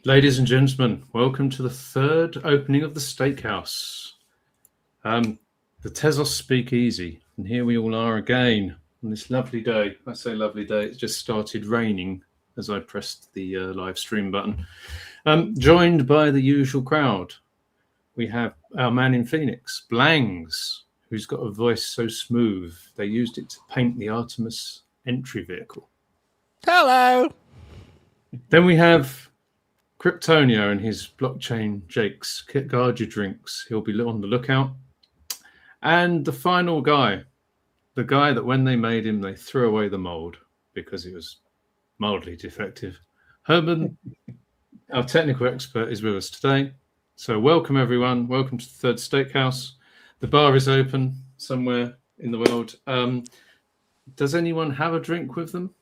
Ladies and gentlemen, welcome to the third opening of the Stakehouse. The Tezos Speakeasy, and here we all are again on this lovely day. I say lovely day, it's just started raining as I pressed the live stream button. Joined by the usual crowd, we have our man in Phoenix, Blangs, who's got a voice so smooth they used it to paint the Artemis entry vehicle. Hello! Then we have Cryptonio and his blockchain jakes. Guard your drinks. He'll be on the lookout. And the final guy, the guy that when they made him, they threw away the mold because it was mildly defective. Herman, our technical expert, is with us today. So welcome, everyone. Welcome to the third Steakhouse. The bar is open somewhere in the world. Does anyone have a drink with them?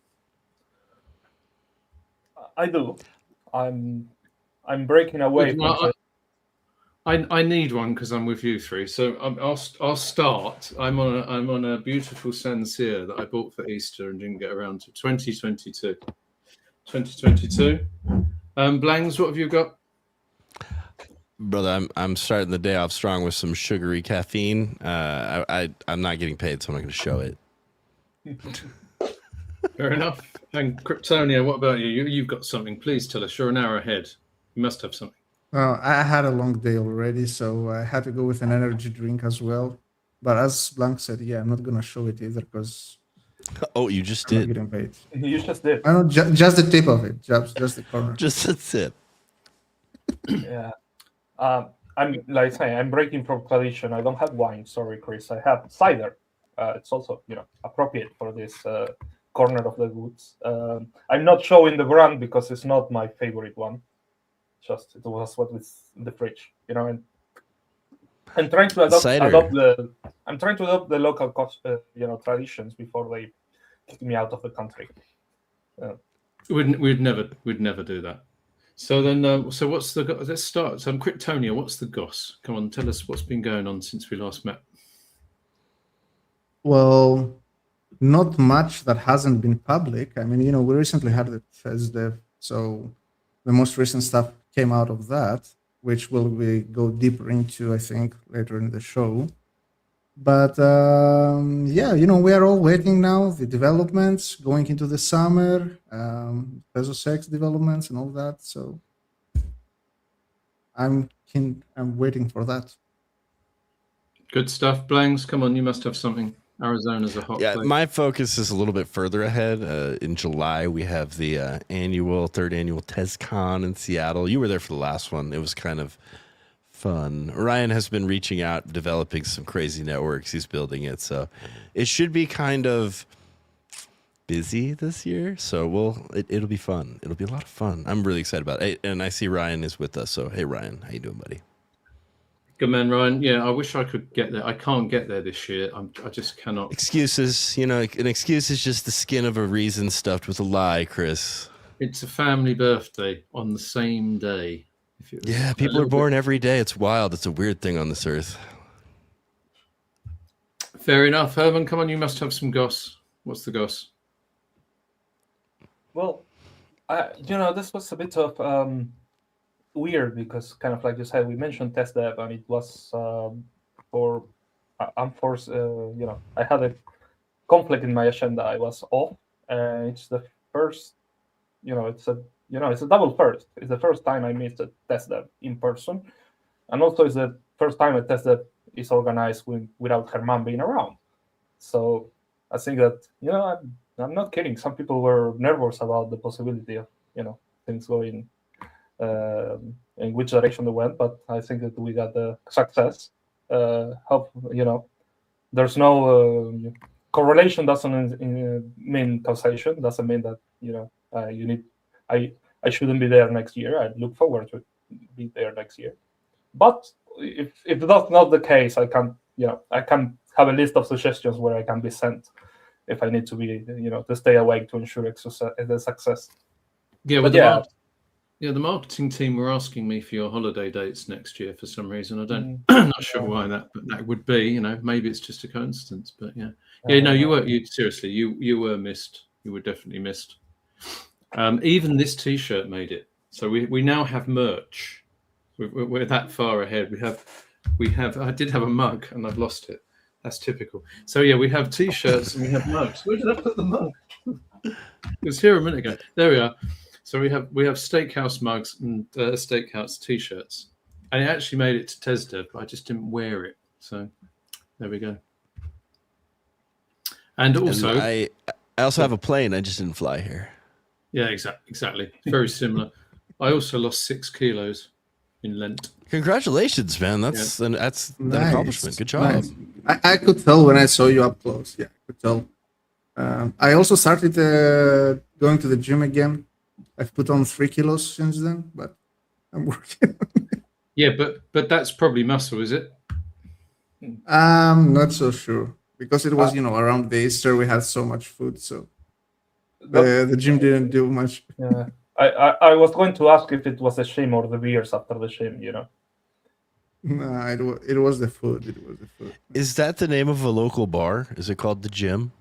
I do. I'm breaking away from I need one because I'm with you three. So I'll start. I'm on a beautiful Sancerre that I bought for Easter and didn't get around to. 2022. Blangs, what have you got? Brother, I'm starting the day off strong with some sugary caffeine. I'm not getting paid, so I'm not going to show it. Fair enough. And Cryptonia, what about you? You've got something. Please tell us. You're an hour ahead. You must have something. I had a long day already, so I had to go with an energy drink as well. But as Blank said, yeah, I'm not going to show it either because... Oh, you just I'm did. not getting paid. You just did. I know, just the tip of it, just the corner. Just a sip. Yeah. I'm like saying, I'm breaking from tradition. I don't have wine. Sorry, Chris. I have cider. It's also, appropriate for this corner of the woods. I'm not showing the brand because it's not my favorite one. Just it was what was in the fridge, and I'm trying to adopt the local traditions before they kick me out of the country. We'd never do that. So then, so what's the? Let's start. So, Cryptonia, what's the goss? Come on, tell us what's been going on since we last met. Well, not much that hasn't been public. I mean, we recently had the FESDEV, so the most recent stuff came out of that, which we go deeper into, I think, later in the show. But yeah, we are all waiting now, the developments going into the summer, Tezos X developments and all that. So I'm waiting for that. Good stuff. Blangs, come on, you must have something. Arizona's a hot place. My focus is a little bit further ahead. In July, we have the third annual TezCon in Seattle. You were there for the last one. It was kind of fun. Ryan has been reaching out, developing some crazy networks. He's building it. So it should be kind of busy this year. So it'll be fun. It'll be a lot of fun. I'm really excited about it. And I see Ryan is with us. So, hey, Ryan, how you doing, buddy? Good man, Ryan. Yeah, I wish I could get there. I can't get there this year. I just cannot. Excuses. An excuse is just the skin of a reason stuffed with a lie, Chris. It's a family birthday on the same day. Yeah, people are born every day. It's wild. It's a weird thing on this earth. Fair enough. Herman, come on. You must have some goss. What's the goss? Well, this was a bit of... weird because kind of like you said, we mentioned TestDev and it was for unforced. I had a conflict in my agenda. I was off, and it's the first. It's a double first. It's the first time I missed a TestDev in person, and also it's the first time a TestDev is organized without Germán being around. So I think that I'm not kidding. Some people were nervous about the possibility of things going. In which direction they went, but I think that we got the success. There's no correlation. Doesn't mean causation. Doesn't mean that you need. I shouldn't be there next year. I look forward to be there next year. But if that's not the case, I can have a list of suggestions where I can be sent if I need to be to stay awake to ensure the success. Yeah, the marketing team were asking me for your holiday dates next year for some reason. I'm not sure why that would be. Maybe it's just a coincidence. But yeah. No, you were missed. You were definitely missed. Even this T-shirt made it. So we now have merch. We're that far ahead. We have. I did have a mug and I've lost it. That's typical. So yeah, we have T-shirts and we have mugs. Where did I put the mug? It was here a minute ago. There we are. So we have Stakehouse mugs and Stakehouse T-shirts, and it actually made it to TesDev, but I just didn't wear it. So there we go. And also, and I also have a plane. I just didn't fly here. Yeah, exactly. Very similar. I also lost 6 kilos in Lent. Congratulations, man. That's an accomplishment. Good job. Nice. I could tell when I saw you up close. Yeah, I could tell. I also started going to the gym again. I've put on 3 kilos since then, but I'm working. Yeah, but that's probably muscle, is it? I'm not so sure because it was around the Easter we had so much food, so the gym didn't do much. Yeah, I was going to ask if it was a shame or the beers after the shame. No, it was the food. It was the food. Is that the name of a local bar? Is it called the Gym?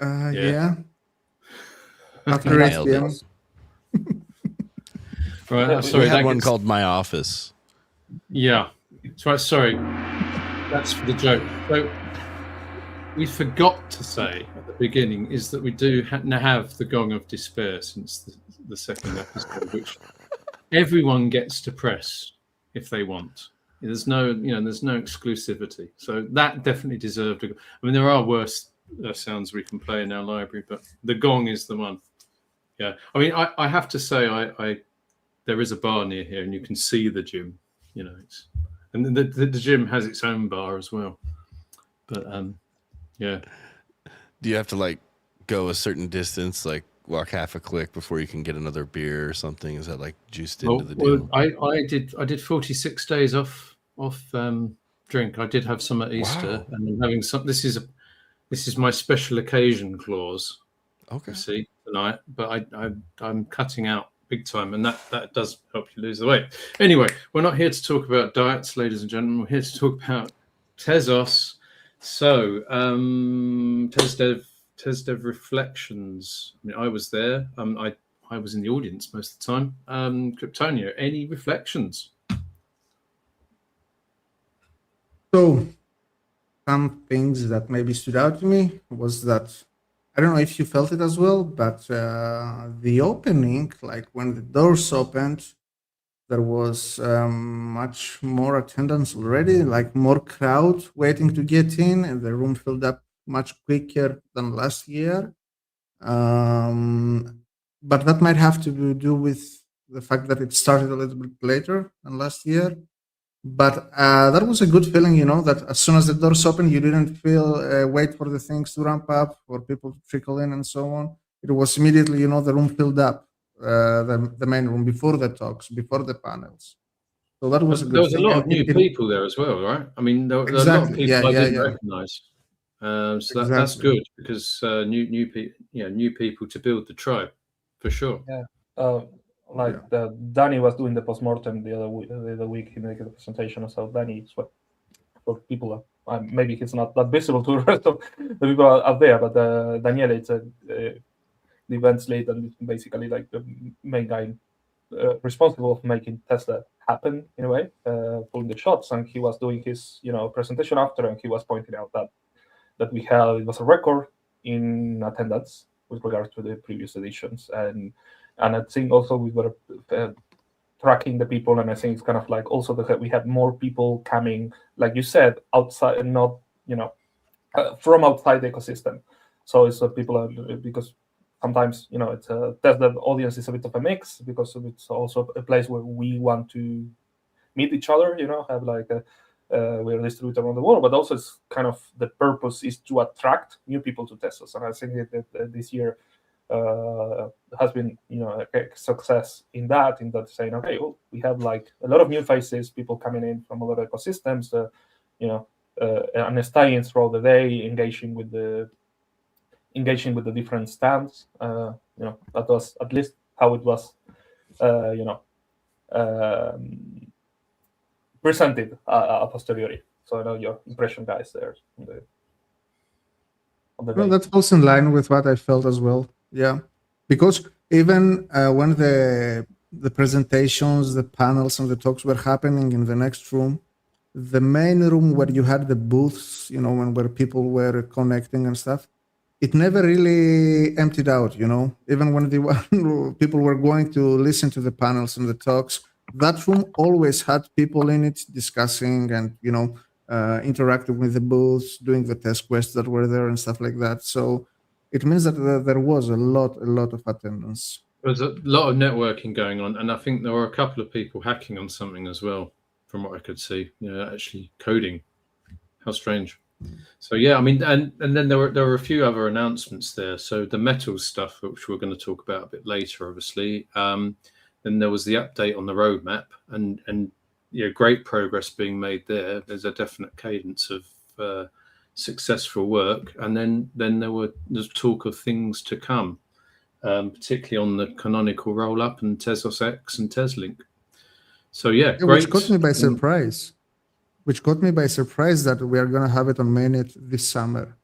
Yeah. After 8 p.m. Right, I'm sorry. We had one called My Office. Yeah. Right, sorry. That's for the joke. So we forgot to say at the beginning is that we do have the Gong of Despair since the second episode, which everyone gets to press if they want. There's no exclusivity. So that definitely deserved. I mean, there are worse sounds we can play in our library, but the Gong is the one. Yeah. I mean, I have to say, there is a bar near here, and you can see the gym. And the gym has its own bar as well. But yeah. Do you have to go a certain distance, walk half a click before you can get another beer or something? Is that juiced into the deal? I did 46 days off drink. I did have some at Easter, and I'm having some. This is my special occasion clause. Okay. See tonight, but I'm cutting out big time, and that does help you lose the weight. Anyway, we're not here to talk about diets, ladies and gentlemen. We're here to talk about Tezos. So, TesDev reflections. I mean, I was there. I was in the audience most of the time. Cryptonio, any reflections? So, some things that maybe stood out to me was that I don't know if you felt it as well, but the opening, when the doors opened, there was much more attendance already, more crowd waiting to get in, and the room filled up much quicker than last year. But that might have to do with the fact that it started a little bit later than last year. But that was a good feeling, that as soon as the doors opened, you didn't feel wait for the things to ramp up, for people to trickle in and so on. It was immediately, the room filled up, the main room, before the talks, before the panels. So that was a good There was thing. a lot of new people there as well, right? I mean, there were a lot of people I didn't recognize. So that's good because new people to build the tribe, for sure. Yeah. Danny was doing the postmortem the other week. He made a presentation. So Danny is what people are. Maybe he's not that visible to the rest of the people out there, but Daniele is the events lead and basically the main guy responsible for making Tesla happen in a way, pulling the shots. And he was doing his presentation after, and he was pointing out that it was a record in attendance with regard to the previous editions, and I think also we were tracking the people, and I think it's kind of also that we have more people coming, like you said, outside and not from outside the ecosystem. So it's people because sometimes it's the audience is a bit of a mix because it's also a place where we want to meet each other. Have we're distributed around the world, but also it's kind of the purpose is to attract new people to Tezos, and I think that this year has been a success in that saying, okay, well, we have a lot of new faces, people coming in from other ecosystems, and staying throughout the day, engaging with the different stands. That was at least how it was presented a posteriori. So I know your impression, guys, there on the well, that falls in line with what I felt as well. Yeah, because even when the presentations, the panels, and the talks were happening in the next room, the main room where you had the booths, and where people were connecting and stuff, it never really emptied out. Even when people were going to listen to the panels and the talks, that room always had people in it discussing and interacting with the booths, doing the test quests that were there and stuff like that. So it means that there was a lot of attendance. There was a lot of networking going on, and I think there were a couple of people hacking on something as well, from what I could see. Actually coding. How strange. So yeah, I mean, and then there were a few other announcements there. So the metals stuff, which we're going to talk about a bit later, obviously. Then there was the update on the roadmap, and great progress being made there. There's a definite cadence of successful work, and then there's talk of things to come, particularly on the canonical rollup and Tezos X and Teslink. So yeah, great. Which caught me by surprise. That we are going to have it on mainnet this summer.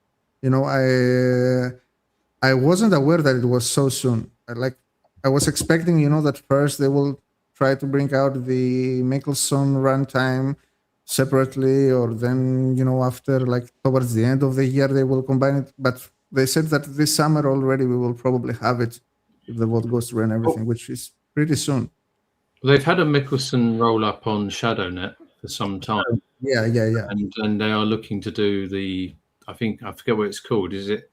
I wasn't aware that it was so soon. I was expecting, that first they will try to bring out the Michelson runtime separately, or then, after towards the end of the year, they will combine it. But they said that this summer already we will probably have it if the vote goes through and everything, which is pretty soon. They've had a Michelson roll up on ShadowNet for some time. Yeah. And they are looking to do I forget what it's called. Is it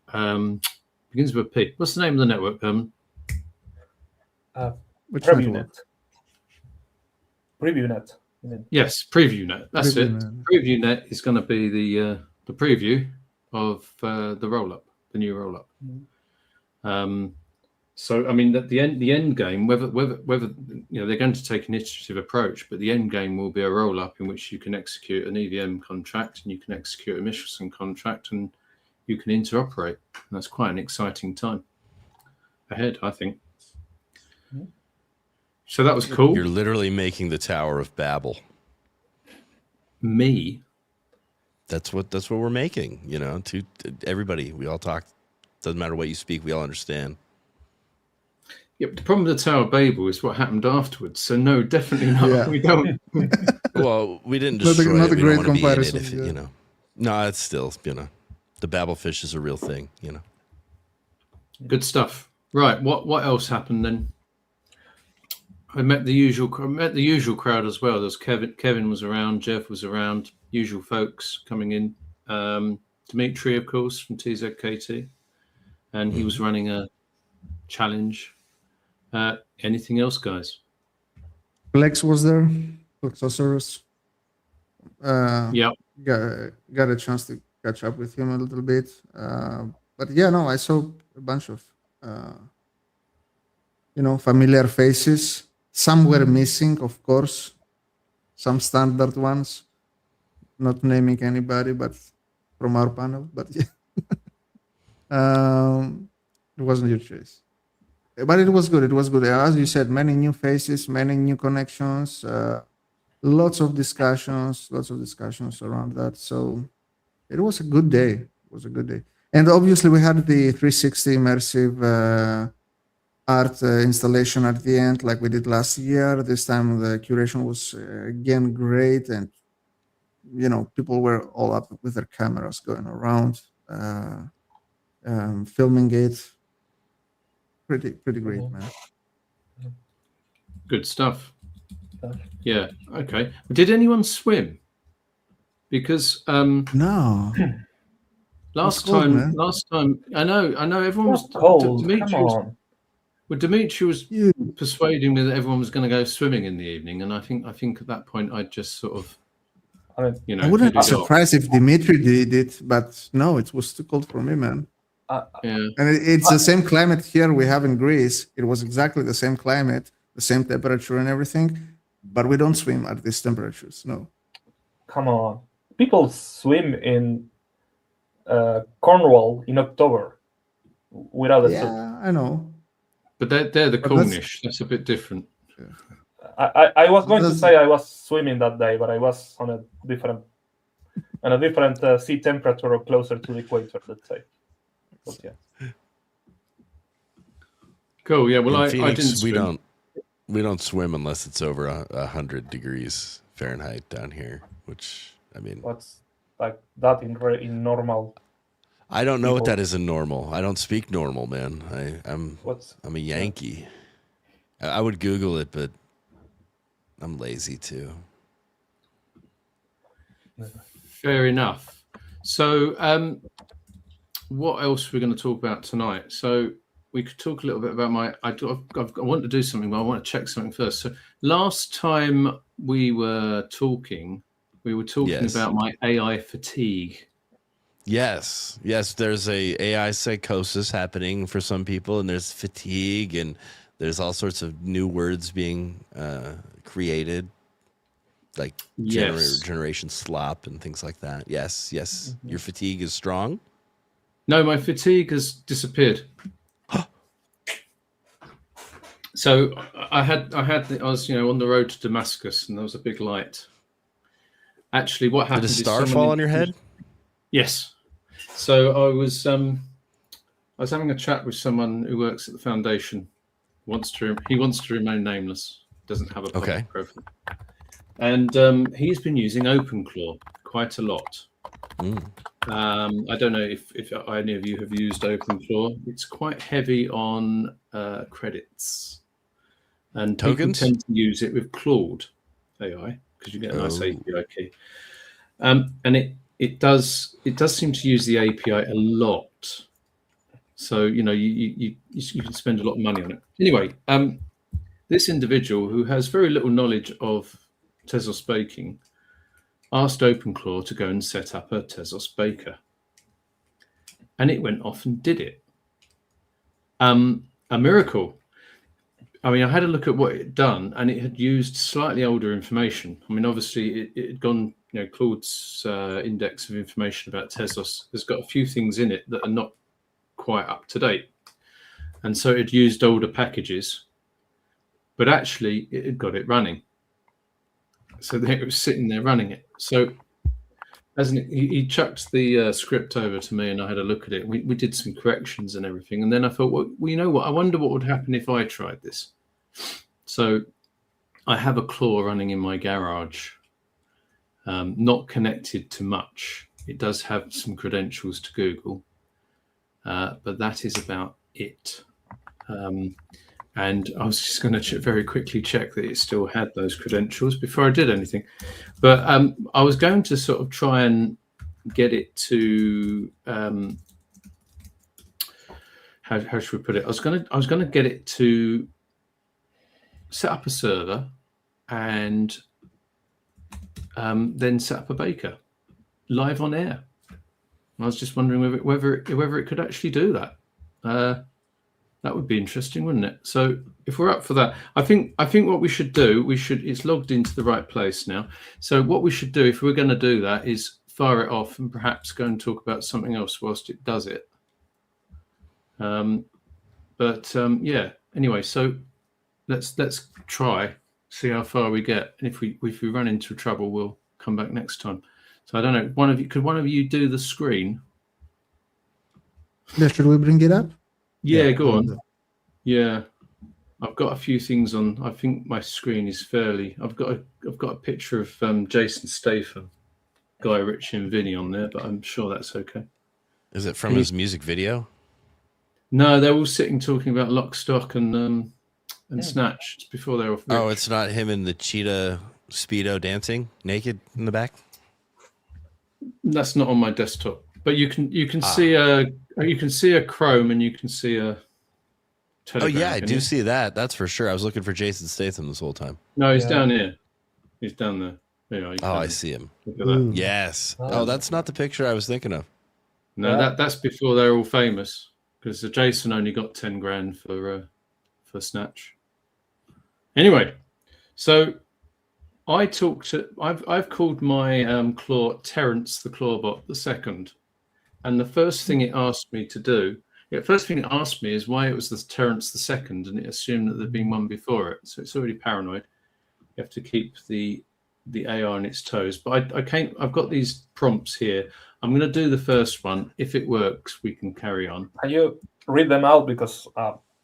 begins with a P? What's the name of the network? PreviewNet. PreviewNet. Yes, PreviewNet. That's PreviewNet. it. PreviewNet is going to be the preview of the rollup, the new rollup. So I mean, the end game, whether they're going to take an iterative approach, but the end game will be a rollup in which you can execute an EVM contract and you can execute a Michelson contract and you can interoperate. And that's quite an exciting time ahead, I think. So that was cool. You're literally making the Tower of Babel. Me? That's what we're making. To everybody. We all talk. Doesn't matter what you speak. We all understand. Yeah, but the problem with the Tower of Babel is what happened afterwards. So no, definitely not. Yeah. We don't. Well, we didn't destroy not it. a We great don't want to be in it comparison. if No, it's still, the Babelfish is a real thing, Good stuff. Right. What else happened then? I met the usual crowd as well. There was Kevin was around, Jeff was around, usual folks coming in. Dimitri, of course, from TZKT, and he was running a challenge. Anything else, guys? Flex was there. Flexosaurus. Yeah. Got a chance to catch up with him a little bit. But yeah, no, I saw a bunch of familiar faces. Some were missing, of course. Some standard ones. Not naming anybody, but from our panel. But yeah, it wasn't your choice. But it was good. It was good. As you said, many new faces, many new connections, lots of discussions around that. So it was a good day. And obviously we had the 360 immersive art installation at the end, like we did last year. This time the curation was again great, and people were all up with their cameras going around, filming it. Pretty great, man. Good stuff. Yeah. Okay. Did anyone swim? Because No. last cold, time, man. I know. Everyone was cold. Dimitri was persuading me that everyone was going to go swimming in the evening, and I think at that point I just sort of, I wouldn't be surprised if Dimitri did it, but no, it was too cold for me, man. Yeah. And it's the same climate here we have in Greece. It was exactly the same climate, the same temperature and everything, but we don't swim at these temperatures. No. Come on, people swim in Cornwall in October without a suit. Yeah, I know. But they're the Cornish. That's a bit different. Yeah. I was going to say I was swimming that day, but I was on a different sea temperature or closer to the equator, let's say. But yeah. Cool. Yeah. Well, In I Phoenix, didn't swim. we don't swim unless it's over 100 degrees Fahrenheit down here. Which I mean, What's like that in normal? I don't know what People- that is in normal. I don't speak normal, man. I'm What's a Yankee. I would Google it, but I'm lazy too. Fair enough. So, what else we're going to talk about tonight? So, we could talk a little bit about I want to do something, but I want to check something first. So, last time we were talking Yes. about my AI fatigue. Yes. There's a AI psychosis happening for some people, and there's fatigue, and there's all sorts of new words being created, like Yes. generation slop and things like that. Yes. Your fatigue is strong. No, my fatigue has disappeared. So I was on the road to Damascus, and there was a big light. Actually, what happened? Did a is star someone fall on your head? Yes. So I was having a chat with someone who works at the foundation. He wants to remain nameless. Doesn't have a public profile. And he's been using OpenClaw quite a lot. I don't know if any of you have used OpenClaw. It's quite heavy on credits, and Tokens? people tend to use it with Claude AI because you get a nice API key. And it does seem to use the API a lot. So you can spend a lot of money on it. Anyway, this individual who has very little knowledge of Tezos baking asked OpenClaw to go and set up a Tezos baker, and it went off and did it. A miracle. I mean, I had a look at what it had done, and it had used slightly older information. I mean, obviously, it had gone. Claude's index of information about Tezos has got a few things in it that are not quite up to date, and so it had used older packages, but actually, it had got it running. So it was sitting there running it. So, he chucked the script over to me, and I had a look at it. We did some corrections and everything, and then I thought, well, you know what? I wonder what would happen if I tried this. So, I have a claw running in my garage, not connected to much. It does have some credentials to Google, but that is about it. And I was just going to very quickly check that it still had those credentials before I did anything. But I was going to sort of try and get it to how should we put it? I was going to get it to set up a server and then set up a baker live on air. I was just wondering whether it could actually do that. That would be interesting, wouldn't it? So if we're up for that, I think what we should do, it's logged into the right place now. So what we should do, if we're going to do that, is fire it off and perhaps go and talk about something else whilst it does it. Yeah. Anyway, so let's try, see how far we get, and if we run into trouble, we'll come back next time. So I don't know. Could one of you do the screen? Yeah, should we bring it up? Yeah, go on. Yeah, I've got a few things on. I think my screen is fairly. I've got a picture of Jason Statham, Guy Ritchie, and Vinny on there, but I'm sure that's okay. Is it from his music video? No, they're all sitting talking about Lock, Stock, and Snatch. It's before they're off. Oh, it's not him in the cheetah Speedo dancing naked in the back. That's not on my desktop, but you can see a Chrome and you can see a Telegram. Oh yeah, I do see that. That's for sure. I was looking for Jason Statham this whole time. No, he's down here. He's down there. Yeah, I see him. Look at that. Yes. Oh, that's not the picture I was thinking of. No, that's before they're all famous, because Jason only got 10 grand for Snatch. Anyway, so I've called my claw Terence the Clawbot the second, and the first thing it asked me to do, first thing it asked me is why it was the Terence the second, and it assumed that there'd been one before it, so it's already paranoid. You have to keep the AI on its toes. But I've got these prompts here. I'm going to do the first one. If it works, we can carry on. Can you read them out, because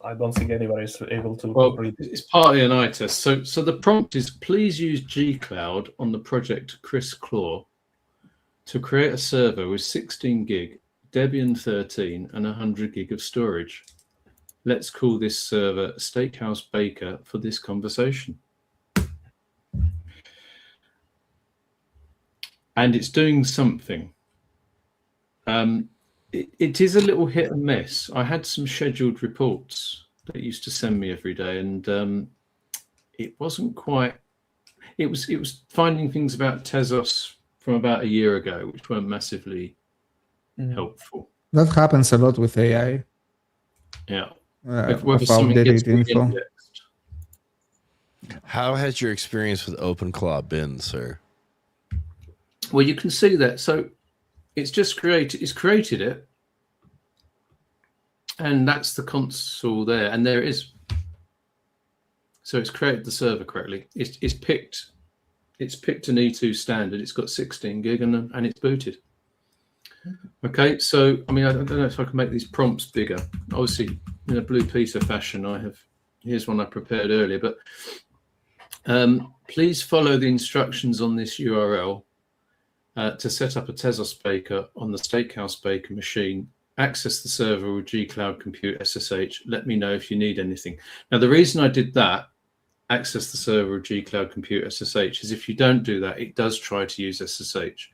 I don't think anybody's able to Well, read. it's partly an eye test. So the prompt is, please use G-Cloud on the project Chris Claw to create a server with 16 gig, Debian 13, and 100 gig of storage. Let's call this server Stakehouse Baker for this conversation. And it's doing something. It is a little hit and miss. I had some scheduled reports that it used to send me every day, and it wasn't quite. It was finding things about Tezos from about a year ago, which weren't massively helpful. That happens a lot with AI. Yeah. Of Whether something gets outdated info. re-indexed. How has your experience with OpenClaw been, sir? Well, you can see that. So it's just created. It's created it, and that's the console there, and there it is. So it's created the server correctly. It's picked an E2 standard. It's got 16 gig and it's booted. Okay, so I mean, I don't know if I can make these prompts bigger. Obviously, in a Blue Peter fashion, here's one I prepared earlier. But please follow the instructions on this URL to set up a Tezos Baker on the Stakehouse Baker machine. Access the server with G-Cloud Compute SSH. Let me know if you need anything. Now, the reason I did that, access the server with G-Cloud Compute SSH, is if you don't do that, it does try to use SSH.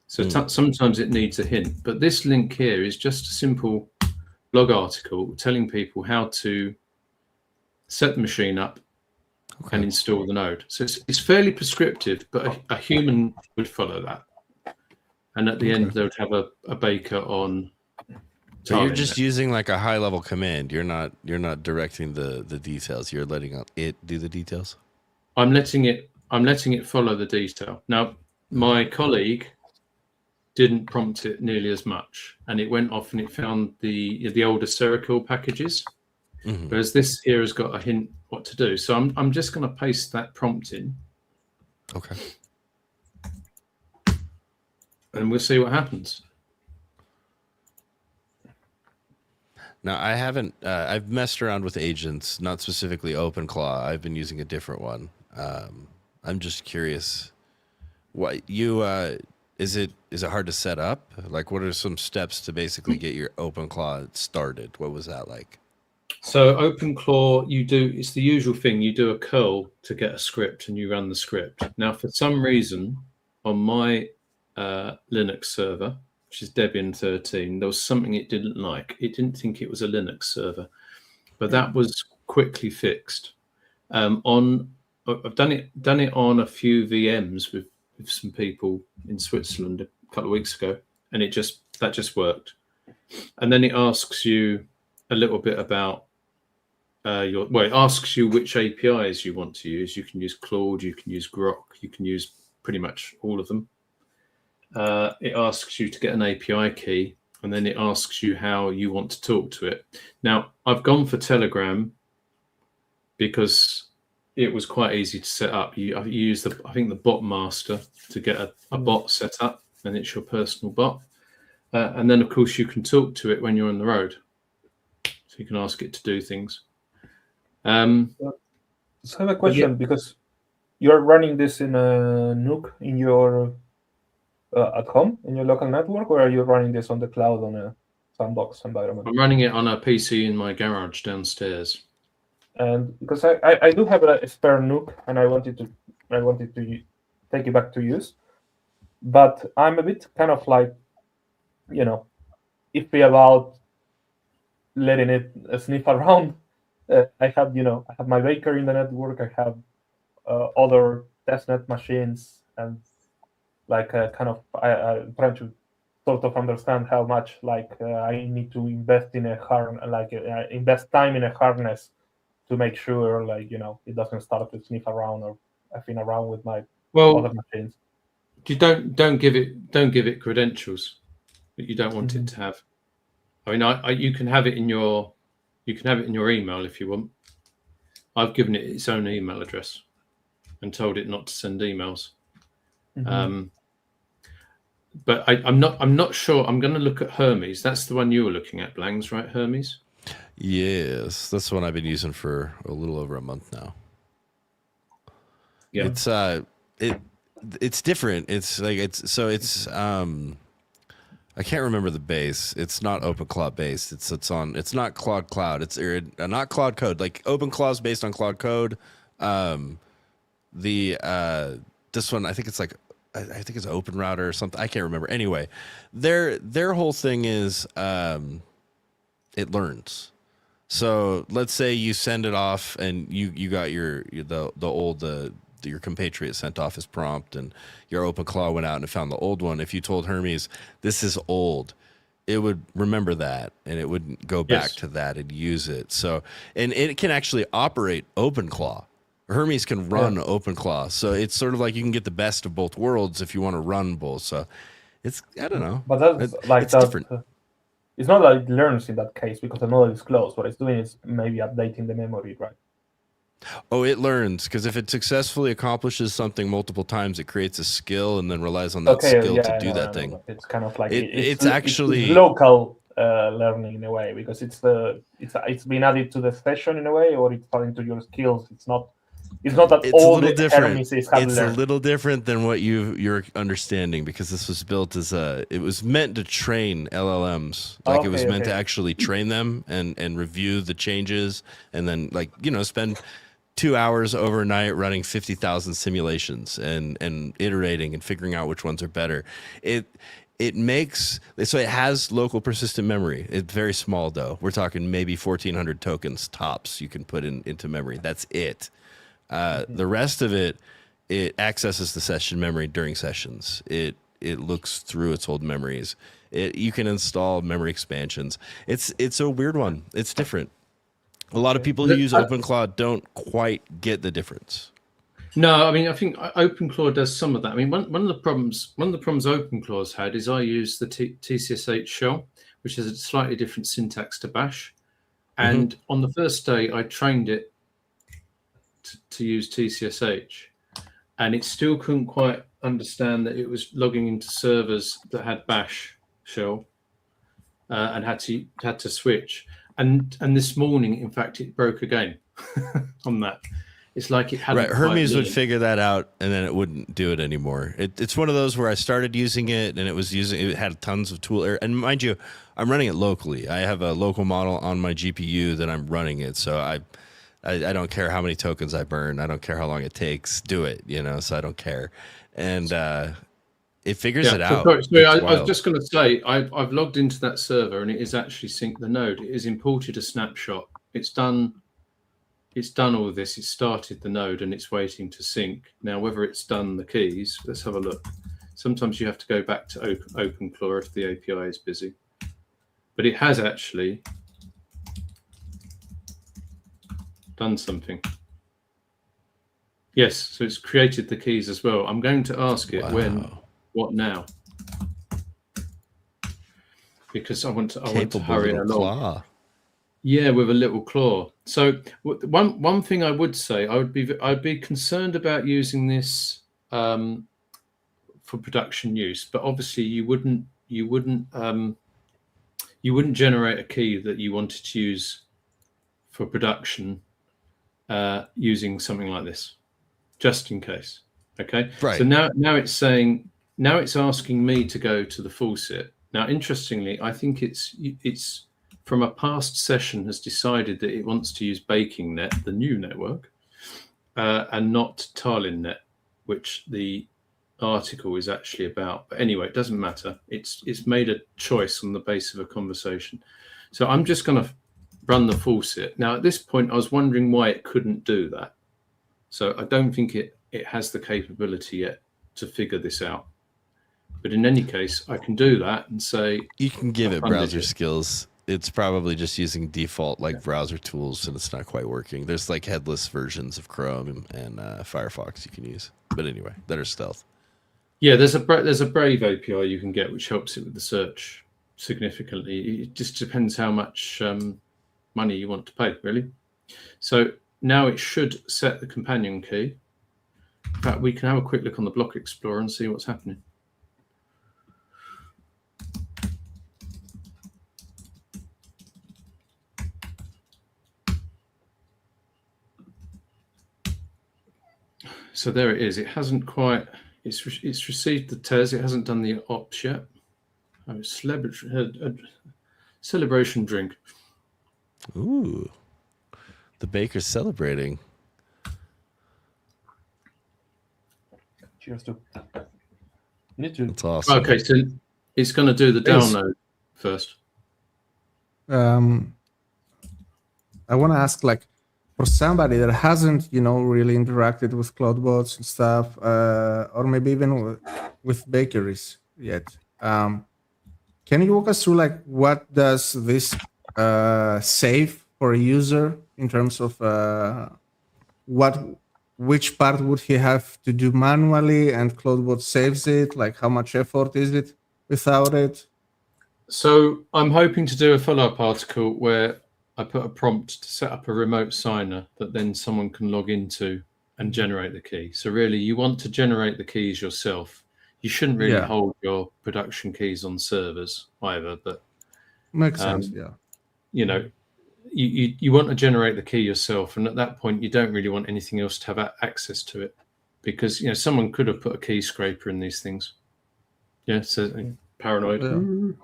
So sometimes it needs a hint. But this link here is just a simple blog article telling people how to set the machine up and install the node. So it's fairly prescriptive, but a human would follow that. And at the end, they would have a baker on. So you're just using like a high level command. You're not directing the details. You're letting it do the details. I'm letting it follow the detail. Now, my colleague didn't prompt it nearly as much, and it went off and it found the older Serical packages, whereas this here has got a hint what to do. So I'm just going to paste that prompt in. Okay. And we'll see what happens. Now, I haven't. I've messed around with agents, not specifically OpenClaw. I've been using a different one. I'm just curious. What you is it hard to set up? Like, what are some steps to basically get your OpenClaw started? What was that like? So OpenClaw, it's the usual thing. You do a curl to get a script, and you run the script. Now, for some reason, on my Linux server, which is Debian 13, there was something it didn't like. It didn't think it was a Linux server, but that was quickly fixed. I've done it on a few VMs with some people in Switzerland a couple of weeks ago, and that just worked. And then it asks you a little bit about it asks you which APIs you want to use. You can use Claude, you can use Grok, you can use pretty much all of them. It asks you to get an API key, and then it asks you how you want to talk to it. Now, I've gone for Telegram because it was quite easy to set up. You use the bot master to get a bot set up, and it's your personal bot. And then, of course, you can talk to it when you're on the road. So you can ask it to do things. So I have a question, because you're running this in a Nuke in your at home in your local network, or are you running this on the cloud on a sandbox environment? I'm running it on a PC in my garage downstairs. And because I do have a spare Nuke, and I wanted to take it back to use, but I'm a bit kind of like, iffy about letting it sniff around. I have my Baker in the network. I have other testnet machines, and I'm trying to sort of understand how much I need to invest in invest time in a harness to make sure it doesn't start to sniff around or effing around with my other machines. You don't give it credentials that you don't want it to have. I mean, you can have it in your email if you want. I've given it its own email address and told it not to send emails. But I'm not sure. I'm going to look at Hermes. That's the one you were looking at, Blangs, right? Hermes. Yes, that's the one I've been using for a little over a month now. Yeah. It's different. It's I can't remember the base. It's not OpenClaw based. It's not Claude Cloud. It's not Claude Code. Like OpenClaw is based on Claude Code. This one I think it's like I think it's Open Router or something. I can't remember. Anyway, their whole thing is it learns. So let's say you send it off and you got your compatriot sent off his prompt and your OpenClaw went out and found the old one. If you told Hermes this is old, it would remember that and it wouldn't go back to that and use it. So, and it can actually operate OpenClaw. Hermes can run OpenClaw. So it's sort of like you can get the best of both worlds if you want to run both. So it's, I don't know. But that's it's different. It's not that it learns in that case because the model is closed. What it's doing is maybe updating the memory, right? Oh, it learns because if it successfully accomplishes something multiple times, it creates a skill and then relies on that skill to do that thing. It's kind of like it's actually it's local learning in a way because it's been added to the session in a way, or it's added to your skills. It's not that it's all a little the different. Hermeses have It's learned. a little different than what you're understanding because this was built as it was meant to train LLMs. Like it was meant to actually train them and review the changes and then spend 2 hours overnight running 50,000 simulations and iterating and figuring out which ones are better. It has local persistent memory. It's very small though. We're talking maybe 1,400 tokens tops you can put into memory. That's it. The rest of it accesses the session memory during sessions. It looks through its old memories. You can install memory expansions. It's a weird one. It's different. A lot of people who use OpenClaw don't quite get the difference. No, I mean, I think OpenClaw does some of that. I mean, one of the problems OpenClaw's had is I use the TCSH shell, which has a slightly different syntax to Bash. And on the first day, I trained it to use TCSH, and it still couldn't quite understand that it was logging into servers that had Bash shell and had to switch. And this morning, in fact, it broke again on that. It's like it hadn't. Right, Hermes would figure that out, and then it wouldn't do it anymore. It's one of those where I started using it, and it had tons of tool error. And mind you, I'm running it locally. I have a local model on my GPU that I'm running it, so I don't care how many tokens I burn. I don't care how long it takes. Do it, so I don't care. And it figures it out. Sorry, I was just going to say, I've logged into that server and it is actually synced the node. It has imported a snapshot. It's done all of this. It started the node and it's waiting to sync. Now, whether it's done the keys, let's have a look. Sometimes you have to go back to OpenClaw if the API is busy. But it has actually done something. Yes, so it's created the keys as well. I'm going to ask it what now? Because I want to hurry it along. Claw. Yeah, with a little claw. So one thing I would say, I'd be concerned about using this for production use, but obviously you wouldn't generate a key that you wanted to use for production using something like this, just in case. Okay. Right. So now it's asking me to go to the faucet. Now, interestingly, I think it's from a past session has decided that it wants to use BakingNet, the new network, and not TarlinNet, which the article is actually about. But anyway, it doesn't matter. It's made a choice on the basis of a conversation. So I'm just going to run the faucet. Now, at this point, I was wondering why it couldn't do that. So I don't think it has the capability yet to figure this out. But in any case, I can do that and say... You can give it browser skills. It's probably just using default browser tools, and it's not quite working. There's headless versions of Chrome and Firefox you can use. But anyway, that are stealth. Yeah, there's a Brave API you can get, which helps it with the search significantly. It just depends how much money you want to pay, really. So now it should set the companion key. In fact, we can have a quick look on the Block Explorer and see what's happening. So there it is. It hasn't quite. It's received the Tez. It hasn't done the ops yet. Oh, celebration drink. Ooh, the baker's celebrating. Cheers to. Me too. That's awesome. Okay, so it's going to do the download first. I want to ask, like, for somebody that hasn't, really interacted with CloudBots and stuff, or maybe even with bakeries yet, can you walk us through, like, what does this save for a user in terms of which part would he have to do manually and CloudBot saves it? Like, how much effort is it without it? So I'm hoping to do a follow-up article where I put a prompt to set up a remote signer that then someone can log into and generate the key. So really, you want to generate the keys yourself. You shouldn't really hold your production keys on servers either. But makes sense. Yeah. You want to generate the key yourself, and at that point, you don't really want anything else to have access to it, because someone could have put a key scraper in these things. Yeah. So paranoid.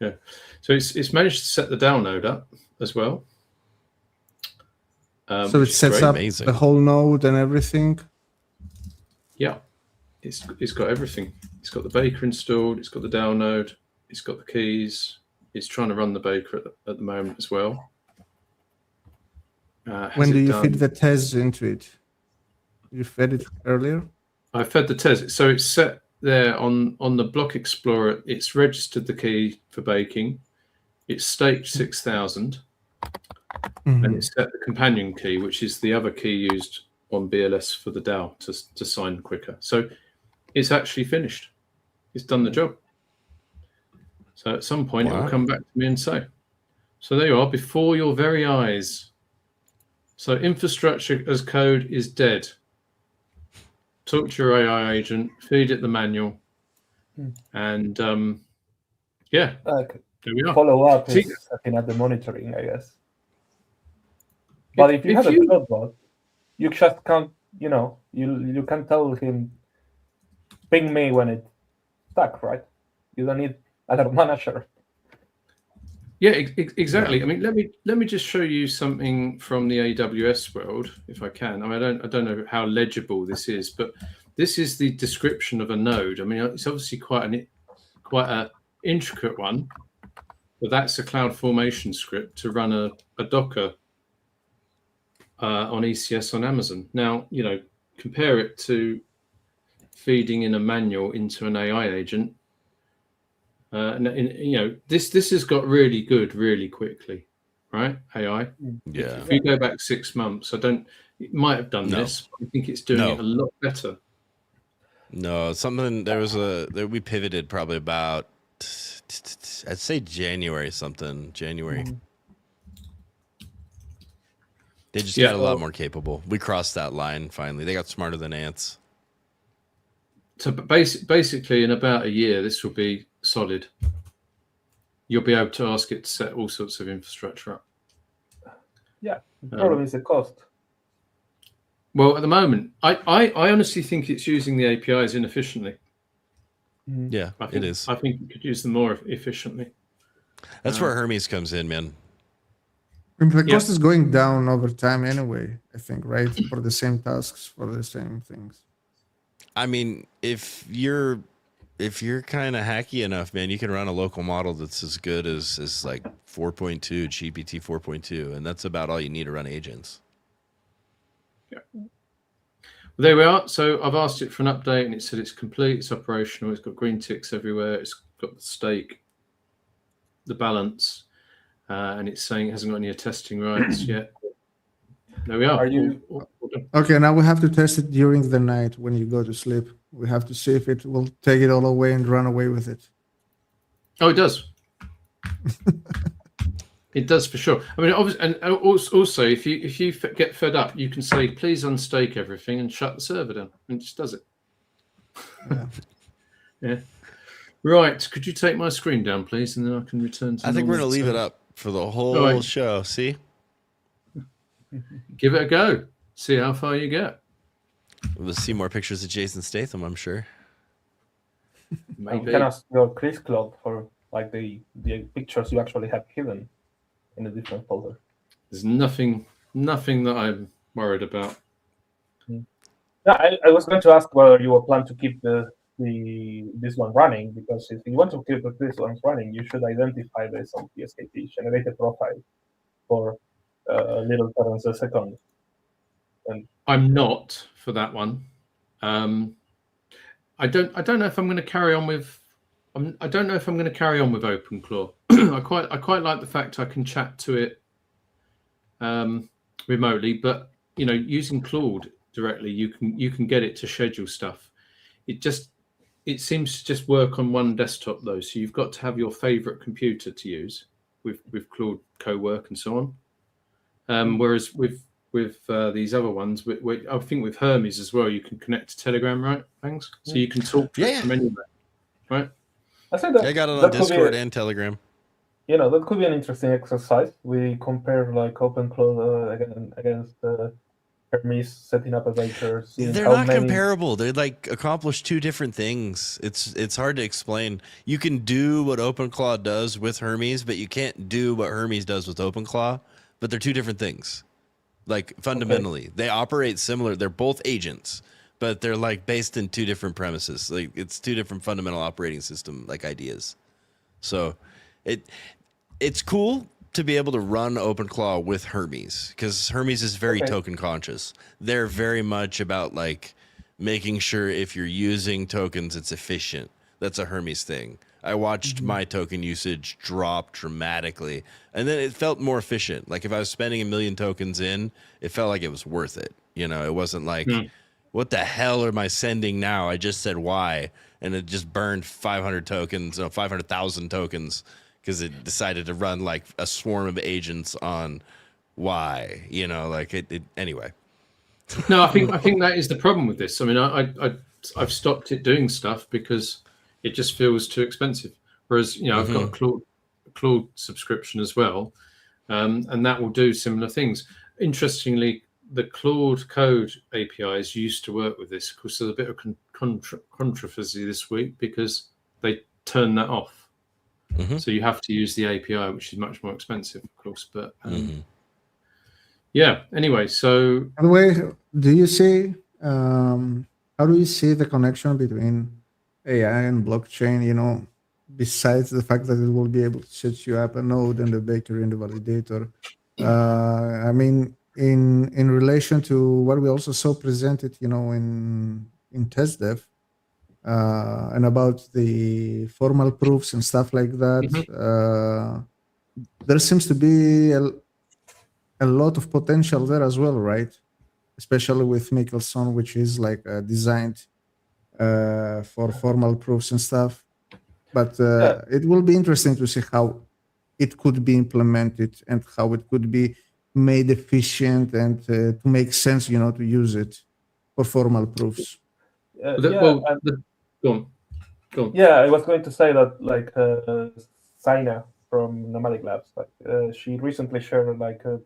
Yeah. So it's managed to set the download up as well. So it sets up the whole node and everything. Yeah, it's got everything. It's got the baker installed. It's got the download. It's got the keys. It's trying to run the baker at the moment as well. When do you feed the Tez into it? You fed it earlier? I fed the Tez. So it's set there on the Block Explorer. It's registered the key for baking. It's staked 6,000. And it's set the companion key, which is the other key used on BLS for the DAO to sign quicker. So it's actually finished. It's done the job. So at some point, it will come back to me and say, so there you are, before your very eyes. So infrastructure as code is dead. Talk to your AI agent, feed it the manual, and there we are. Follow up is setting up the monitoring, I guess. But if you have a CloudBot, you just can't, you can tell him, ping me when it's stuck, right? You don't need another manager. Yeah, exactly. I mean, let me just show you something from the AWS world, if I can. I mean, I don't know how legible this is, but this is the description of a node. I mean, it's obviously quite an intricate one, but that's a CloudFormation script to run a Docker on ECS on Amazon. Now, compare it to feeding in a manual into an AI agent. This has got really good really quickly, right? AI. Yeah. If you go back 6 months, it might have done this. But I think it's doing it a lot better. No, we pivoted probably about, I'd say January. They just got a lot more capable. We crossed that line finally. They got smarter than ants. So basically, in about a year, this will be solid. You'll be able to ask it to set all sorts of infrastructure up. Yeah, the problem is the cost. Well, at the moment, I honestly think it's using the APIs inefficiently. Yeah, it is. I think you could use them more efficiently. That's where Hermes comes in, man. The cost is going down over time anyway, I think, right? For the same tasks, for the same things. I mean, if you're kind of hacky enough, man, you can run a local model that's as good as like 4.2, GPT 4.2, and that's about all you need to run agents. Yeah. Well, there we are. So I've asked it for an update, and it said it's complete, it's operational, it's got green ticks everywhere, it's got the stake, the balance, and it's saying it hasn't got any testing rights yet. There we are. Are you okay? Now we have to test it during the night when you go to sleep. We have to see if it will take it all away and run away with it. Oh, it does. It does for sure. I mean, obviously, and also, if you get fed up, you can say, "Please unstake everything and shut the server down," and it just does it. Yeah. Right. Could you take my screen down, please, and then I can return to. I think we're gonna leave it up for the whole show. See. Give it a go. See how far you get. We'll see more pictures of Jason Statham, I'm sure. You Maybe. can ask your Chris Club for like the pictures you actually have hidden in a different folder. There's nothing that I'm worried about. Yeah, I was going to ask whether you plan to keep this one running, because if you want to keep this one running, you should identify this on PSKP, generate a profile for little currents a second. And I'm not for that one. I don't know if I'm going to carry on with. I don't know if I'm going to carry on with OpenClaw. I quite like the fact I can chat to it remotely, but using Claude directly, you can get it to schedule stuff. It seems to just work on one desktop though, so you've got to have your favorite computer to use with Claude Co-work and so on. Whereas with these other ones, I think with Hermes as well, you can connect to Telegram, right? Thanks. So you can talk to it from anywhere, right? I think that I got it on Discord and Telegram. That could be an interesting exercise. We compare like OpenClaw against Hermes, setting up a vector. They're not comparable. They like accomplish two different things. It's hard to explain. You can do what OpenClaw does with Hermes, but you can't do what Hermes does with OpenClaw. But they're two different things. Like fundamentally, they operate similar. They're both agents, but they're like based in two different premises. Like it's two different fundamental operating system like ideas. So it's cool to be able to run OpenClaw with Hermes, because Hermes is very token conscious. They're very much about like making sure if you're using tokens, it's efficient. That's a Hermes thing. I watched my token usage drop dramatically, and then it felt more efficient. Like if I was spending 1 million tokens in, it felt like it was worth it. It wasn't like, what the hell am I sending now? I just said why, and it just burned 500 tokens, 500,000 tokens, because it decided to run like a swarm of agents on why. Anyway. No, I think that is the problem with this. I mean, I've stopped it doing stuff because it just feels too expensive. Whereas, I've got a Claude subscription as well, and that will do similar things. Interestingly, the Claude Code APIs used to work with this. Of course, there's a bit of controversy this week because they turned that off. So you have to use the API, which is much more expensive, of course. But yeah. Anyway, so by the way, do you see? How do you see the connection between AI and blockchain? Besides the fact that it will be able to set you up a node and a bakery and a validator. I mean, in relation to what we also saw presented, in TestDev. And about the formal proofs and stuff like that, there seems to be a lot of potential there as well, right? Especially with Michelson, which is like designed for formal proofs and stuff. But it will be interesting to see how it could be implemented and how it could be made efficient and to make sense, to use it for formal proofs. Go on. Yeah, I was going to say that like Saina from Nomadic Labs, she recently shared like a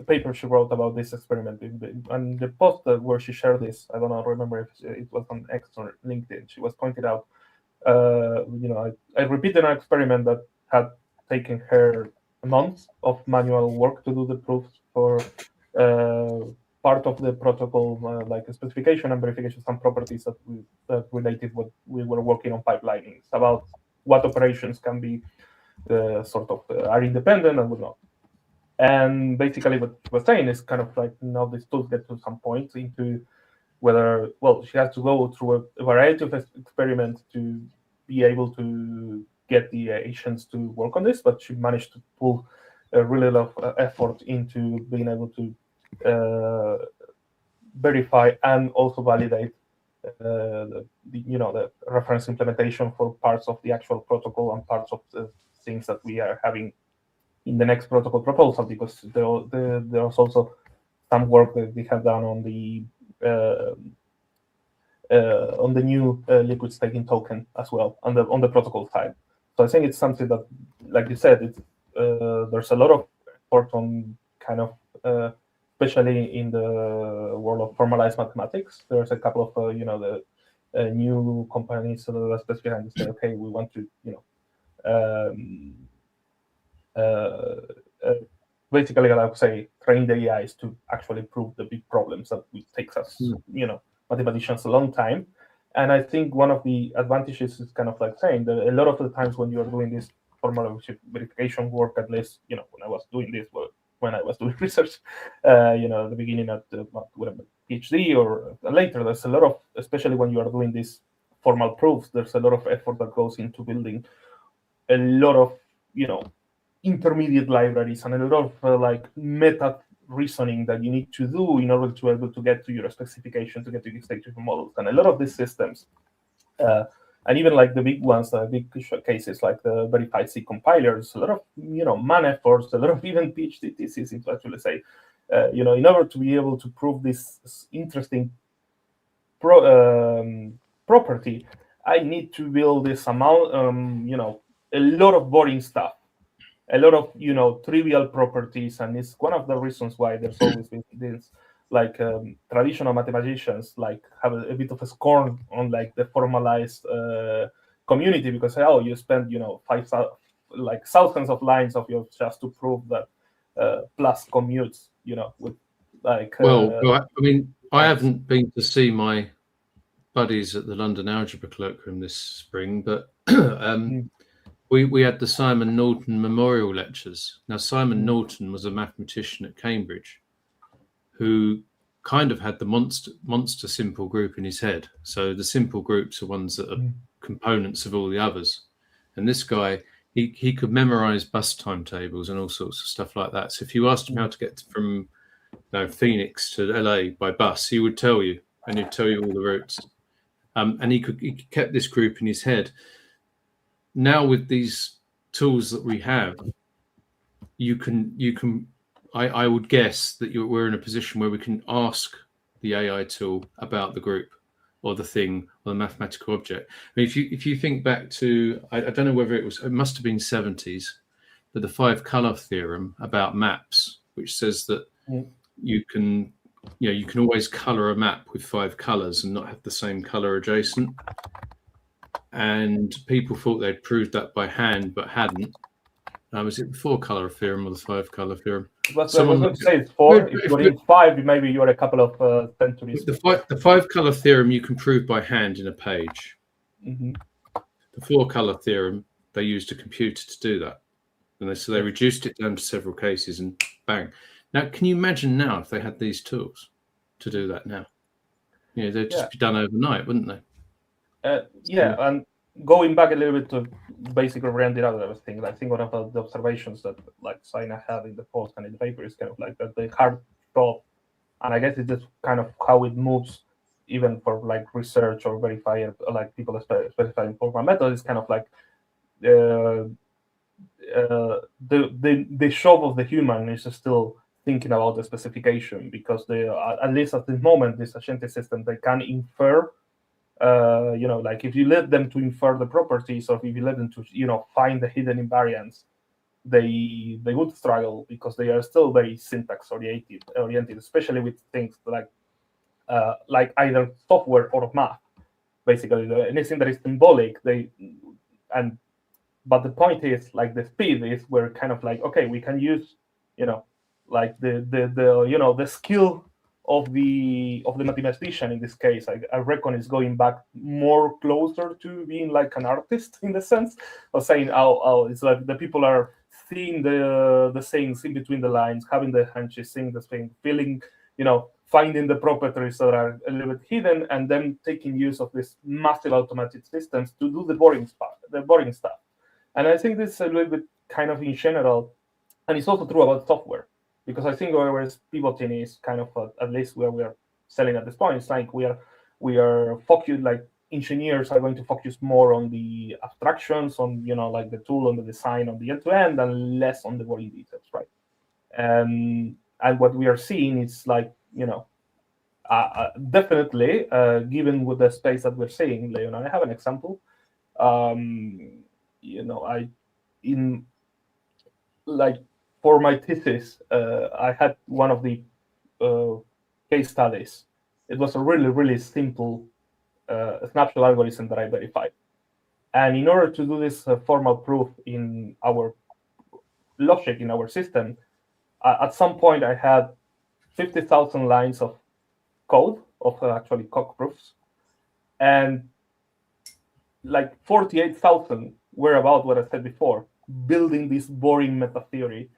paper she wrote about this experiment, and the post where she shared this, I don't know, remember if it was on X or LinkedIn. She was pointed out, I repeated an experiment that had taken her months of manual work to do the proofs for part of the protocol, like a specification and verification, some properties that related what we were working on pipelining. It's about what operations can be are independent and whatnot. And basically what she was saying is kind of like now these tools get to some point into whether, she has to go through a variety of experiments to be able to get the agents to work on this, but she managed to pull a really lot of effort into being able to verify and also validate the reference implementation for parts of the actual protocol and parts of the things that we are having in the next protocol proposal, because there's also some work that we have done on the new liquid staking token as well on the protocol side. So I think it's something that, like you said, there's a lot of effort on kind of especially in the world of formalized mathematics. There's a couple of the new companies that are specifically and say, okay, we want to basically, I would say, train the AIs to actually prove the big problems that it takes us, mathematicians a long time. And I think one of the advantages is kind of like saying that a lot of the times when you are doing this formal verification work, at least, when I was doing this, when I was doing research, at the beginning at whatever PhD or later, there's a lot of, especially when you are doing these formal proofs, there's a lot of effort that goes into building a lot of, intermediate libraries and a lot of meta reasoning that you need to do in order to be able to get to your specification, to get to the state of models. And a lot of these systems, and even like the big ones, the big cases like the verified C compilers, a lot of man efforts, a lot of even PhD theses to actually say, in order to be able to prove this interesting property, I need to build this amount, a lot of boring stuff, a lot of trivial properties, and it's one of the reasons why there's always been this traditional mathematicians have a bit of a scorn on the formalized community, because you spend thousands of lines of yours just to prove that plus commutes with I mean, I haven't been to see my buddies at the London Algebra Colloquium this spring, but we had the Simon Norton Memorial Lectures. Now, Simon Norton was a mathematician at Cambridge who kind of had the monster simple group in his head. So the simple groups are ones that are components of all the others. And this guy, he could memorize bus timetables and all sorts of stuff like that. So if you asked him how to get from Phoenix to LA by bus, he would tell you, and he'd tell you all the routes. And he kept this group in his head. Now with these tools that we have, I would guess that we're in a position where we can ask the AI tool about the group or the thing or the mathematical object. I mean, if you think back to, I don't know whether it must have been 70s, but the 5-color theorem about maps, which says that you can always color a map with 5 colors and not have the same color adjacent. And people thought they'd proved that by hand, but hadn't. Was it the 4-color theorem or the 5-color theorem? I was going to say it's 4. If you're in 5, maybe you're a couple of centuries. The 5-color theorem you can prove by hand in a page. Mm-hmm. The 4-color theorem, they used a computer to do that. And so they reduced it down to several cases and bang. Now, can you imagine now if they had these tools to do that now? They'd just be done overnight, wouldn't they? And going back a little bit to basically rounding out everything, I think one of the observations that Saina had in the post and in the paper is kind of like that the hard stop, and I guess it's just kind of how it moves, even for research or verifier, people specifying formal methods, is kind of like the shop of the human is still thinking about the specification, because they at least at this moment, this agentic system, they can infer. If you let them to infer the properties, or if you let them to find the hidden invariants, they would struggle, because they are still very syntax oriented, especially with things like either software or math. Basically, anything that is symbolic, but the point is the speed is where kind of okay, we can use the skill of the mathematician in this case. I reckon is going back more closer to being an artist, in the sense of saying, it's like the people are seeing the things in between the lines, having the hunches, seeing the thing, feeling, finding the properties that are a little bit hidden, and then taking use of these massive automated systems to do the boring stuff. And I think this is a little bit kind of in general, and it's also true about software. Because I think where we're pivoting is kind of at least where we are selling at this point. It's we are focused, engineers are going to focus more on the abstractions, on the tool, on the design, on the end-to-end, and less on the boring details, right? And what we are seeing is definitely given with the space that we're seeing, Leon, I have an example. For my thesis, I had one of the case studies. It was a really, really simple snapshot algorithm that I verified. And in order to do this formal proof in our logic, in our system, at some point I had 50,000 lines of code of actually cock proofs. And like 48,000 were about what I said before, building this boring meta theory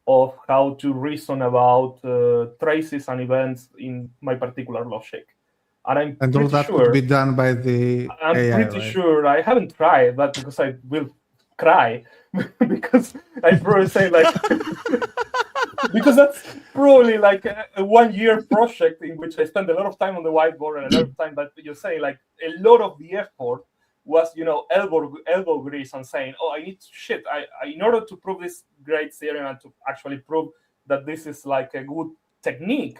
of how to reason about traces and events in my particular logic. And all that could be done by the I'm AI, pretty right? sure, I haven't tried that because I will cry because I probably say like because that's probably like a 1 year project in which I spent a lot of time on the whiteboard and a lot of time, but you say like a lot of the effort was, elbow grease and saying, oh, I need shit. I in order to prove this great theorem and to actually prove that this is like a good technique,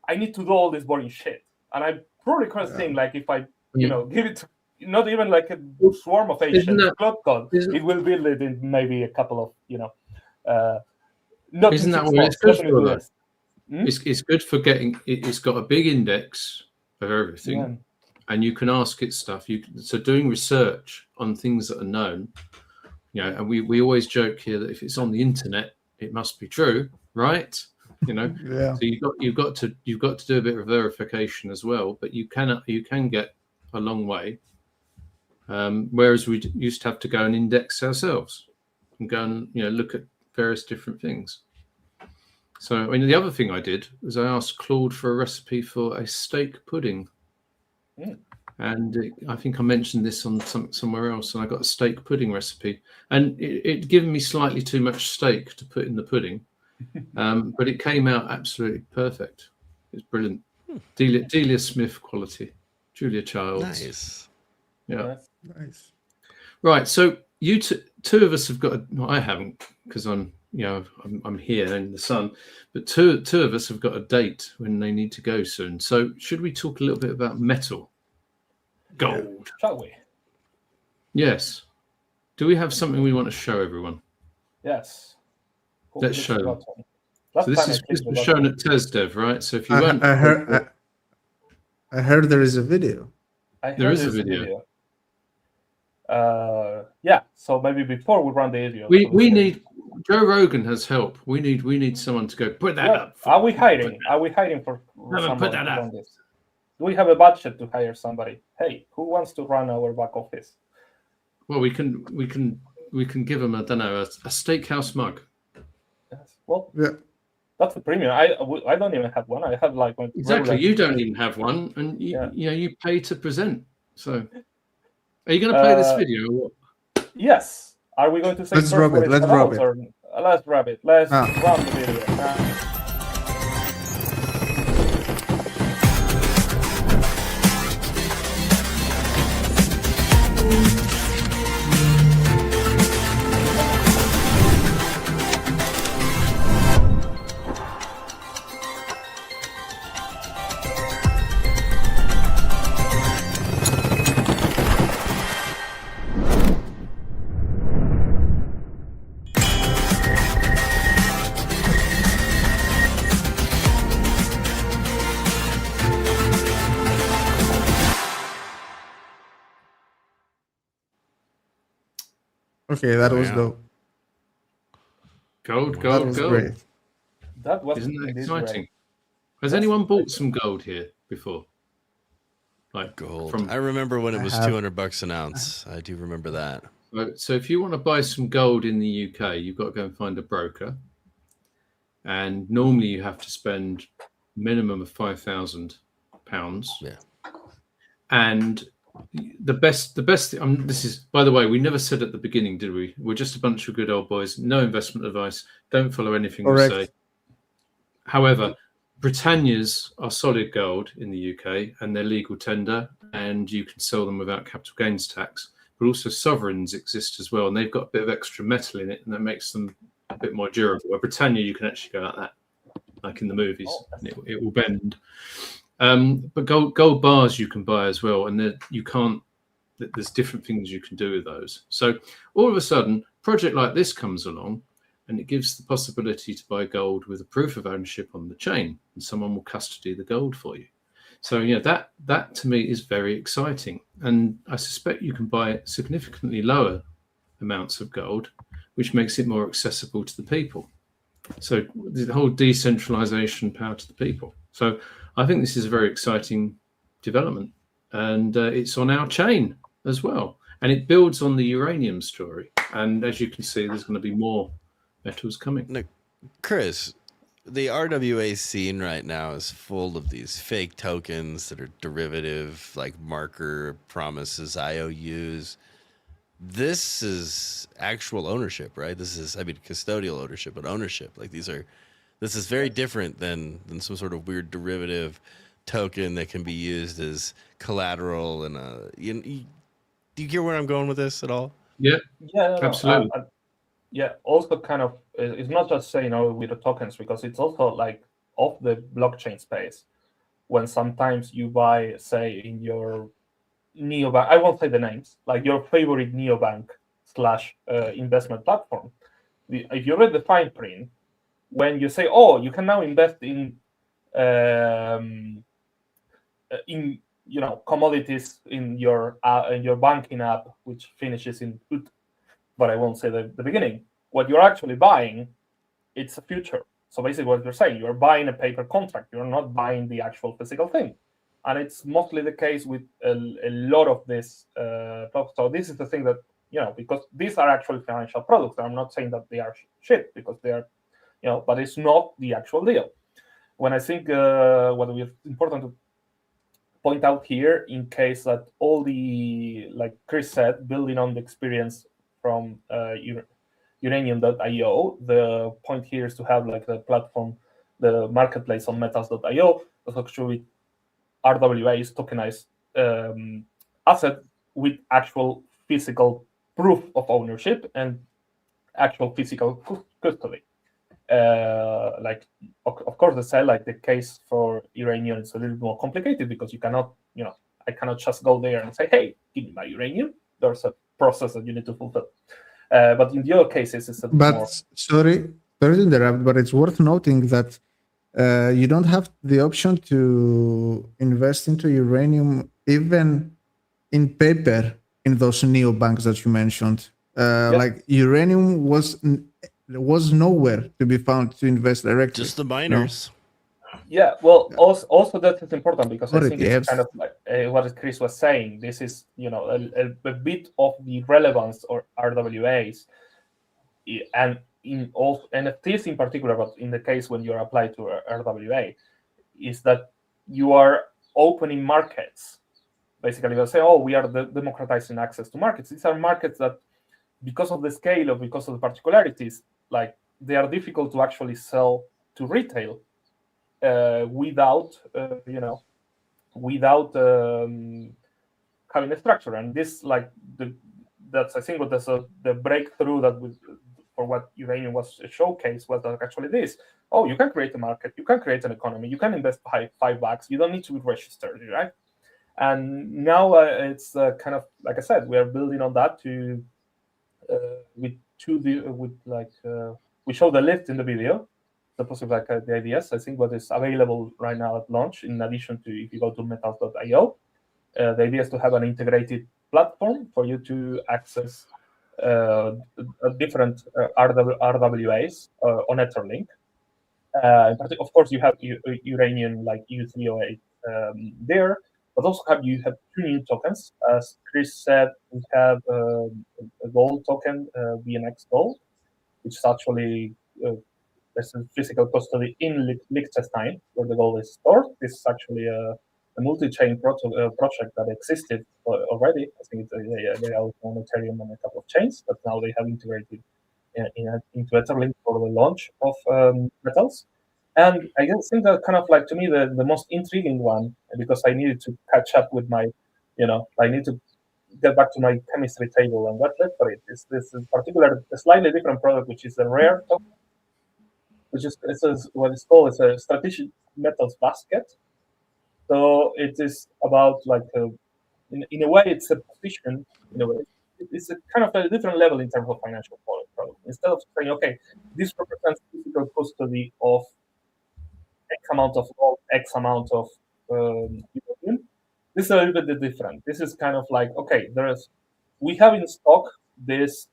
I need to do all this boring shit. And I probably could think like if I, give it not even like a swarm of agents, cloud code, it will build it in maybe a couple of, not isn't that what it's good for? Though? It's good for getting. It's got a big index of everything, and you can ask it stuff. So doing research on things that are known, and we always joke here that if it's on the internet, it must be true, right? Yeah. So you've got to do a bit of verification as well, but you can get a long way. Whereas we used to have to go and index ourselves and go and look at various different things. So the other thing I did was I asked Claude for a recipe for a steak pudding, and I think I mentioned this on somewhere else, and I got a steak pudding recipe, and it given me slightly too much steak to put in the pudding, but it came out absolutely perfect. It's brilliant. Delia Smith quality, Julia Childs. Nice. Yeah. Nice. Right. So you two of us have got. I haven't because I'm here in the sun, but two of us have got a date when they need to go soon. So should we talk a little bit about metal, gold? Shall we? Yes. Do we have something we want to show everyone? Yes. Let's show them. So this was shown at TesDev, right? So if you weren't, I heard there is a video. There is a video. Yeah. So maybe before we run the video, we need Joe Rogan has help. We need someone to go put that up. Are we hiring? Are we hiring for someone put that to up. run this? Do we have a budget to hire somebody? Hey, who wants to run our back office? Well, we can give them a Stakehouse mug. Yes. Well, yeah. That's the premium. I don't even have one. I have like one. Exactly. You don't even have one, and you pay to present. So, are you going to play this video? Or what? Yes. Are we going to say? Let's drop it. Let's drop it. Let's grab it. Let's run the video. Okay, that was dope. Gold. Great. That was Isn't that exciting? Has anyone bought some gold here before? Like gold. I remember when it was $200 an ounce. I do remember that. So if you want to buy some gold in the UK, you've got to go and find a broker. And normally you have to spend minimum of £5,000. Yeah. And the best this is, by the way, we never said at the beginning, did we? We're just a bunch of good old boys. No investment advice. Don't follow anything we say. However, Britannias are solid gold in the UK, and they're legal tender, and you can sell them without capital gains tax. But also sovereigns exist as well, and they've got a bit of extra metal in it, and that makes them a bit more durable. Where Britannia, you can actually go like that, like in the movies, and it will bend. But gold bars you can buy as well, and there's different things you can do with those. So all of a sudden, a project like this comes along, and it gives the possibility to buy gold with a proof of ownership on the chain, and someone will custody the gold for you. So that to me is very exciting, and I suspect you can buy significantly lower amounts of gold, which makes it more accessible to the people. So the whole decentralization, power to the people. So I think this is a very exciting development, and it's on our chain as well, and it builds on the uranium story. And as you can see, there's going to be more metals coming. Now, Chris, the RWA scene right now is full of these fake tokens that are derivative, like marker promises, IOUs. This is actual ownership, right? This is, custodial ownership, but ownership. Like this is very different than some sort of weird derivative token that can be used as collateral. And do you hear where I'm going with this at all? Yeah, Yeah, absolutely. Also kind of, it's not just saying with the tokens, because it's also like of the blockchain space. When sometimes you buy, say, in your neobank, I won't say the names, like your favorite neobank / investment platform. If you read the fine print, when you say, "Oh, you can now invest in commodities in your banking app, which finishes in ut," but I won't say the beginning. What you're actually buying, it's a future. So basically, what you're saying, you're buying a paper contract. You're not buying the actual physical thing. And it's mostly the case with a lot of this stuff. So this is the thing that, because these are actually financial products. I'm not saying that they are shit, because they are, but it's not the actual deal. When I think what is important to point out here, in case that all the, like Chris said, building on the experience from uranium.io, the point here is to have like the platform, the marketplace on metals.io, that's actually RWA's tokenized asset with actual physical proof of ownership and actual physical custody. Like, of course, they say like the case for uranium is a little more complicated, because you cannot, I cannot just go there and say, "Hey, give me my uranium." There's a process that you need to fulfill. But in the other cases, it's a bit more. Sorry to interrupt, but it's worth noting that you don't have the option to invest into uranium even in paper in those neobanks that you mentioned. Like uranium was nowhere to be found to invest directly. Just the miners. Yeah, well, also that is important, because I think Yes. it's kind of like what Chris was saying. This is, a bit of the relevance or RWAs, and in all NFTs in particular, but in the case when you're applied to RWA, is that you are opening markets. Basically, they'll say, "Oh, we are democratizing access to markets." These are markets that, because of the scale or because of the particularities, like they are difficult to actually sell to retail without having a structure. And this, like, that's, I think, what the breakthrough that for what uranium was a showcase was that actually this. Oh, you can create a market, you can create an economy, you can invest $5, you don't need to be registered, right? And now it's kind of, like I said, we are building on that to we show the list in the video, the possible the ideas. I think what is available right now at launch, in addition to if you go to metals.io, the idea is to have an integrated platform for you to access different RWAs on Etherlink. Of course, you have uranium like U308 there, but also you have two new tokens. As Chris said, we have a gold token, BNX Gold, which is actually there's a physical custody in Liechtenstein where the gold is stored. This is actually a multi-chain project that existed already. I think they are on Ethereum and a couple of chains, but now they have integrated into Etherlink for the launch of metals. And I think that kind of like, to me, the most intriguing one, because I needed to catch up with my, I need to get back to my chemistry table and what's left for it. This in particular, a slightly different product, which is the rare token, which is what it's called. It's a strategic metals basket. So it is about like in a way it's a position. In a way, it's a kind of a different level in terms of financial product. Instead of saying, okay, this represents physical custody of X amount of gold, X amount of uranium, this is a little bit different. This is kind of like, okay, we have in stock this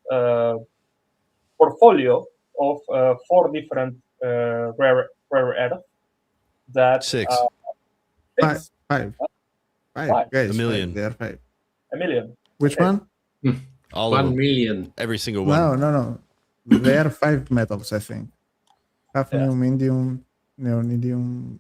portfolio of 4 different rare earth that 6. Five. Five. Guys, A million. They are 5. A million. Which Okay. one? All of 1 them. million. Every single one. No. They are 5 metals, I think. Hafnium, indium, neodymium.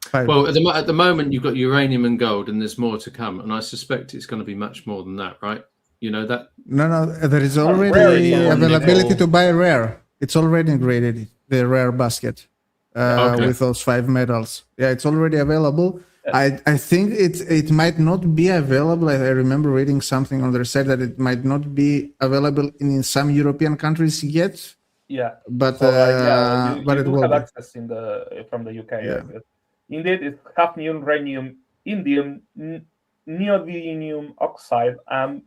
5. Well, at the moment, you've got uranium and gold, and there's more to come. And I suspect it's going to be much more than that, right? You know that. No, there is Rare already is availability nickel. to buy rare. It's already integrated, the rare basket, Okay. with those 5 metals. Yeah, it's already available. I think it might not be available. I remember reading something on their site that it might not be available in some European countries yet. Yeah. But So, you but it do will have be. access from the UK. Yeah. Indeed, it's hafnium, rhenium, indium, neodymium oxide, and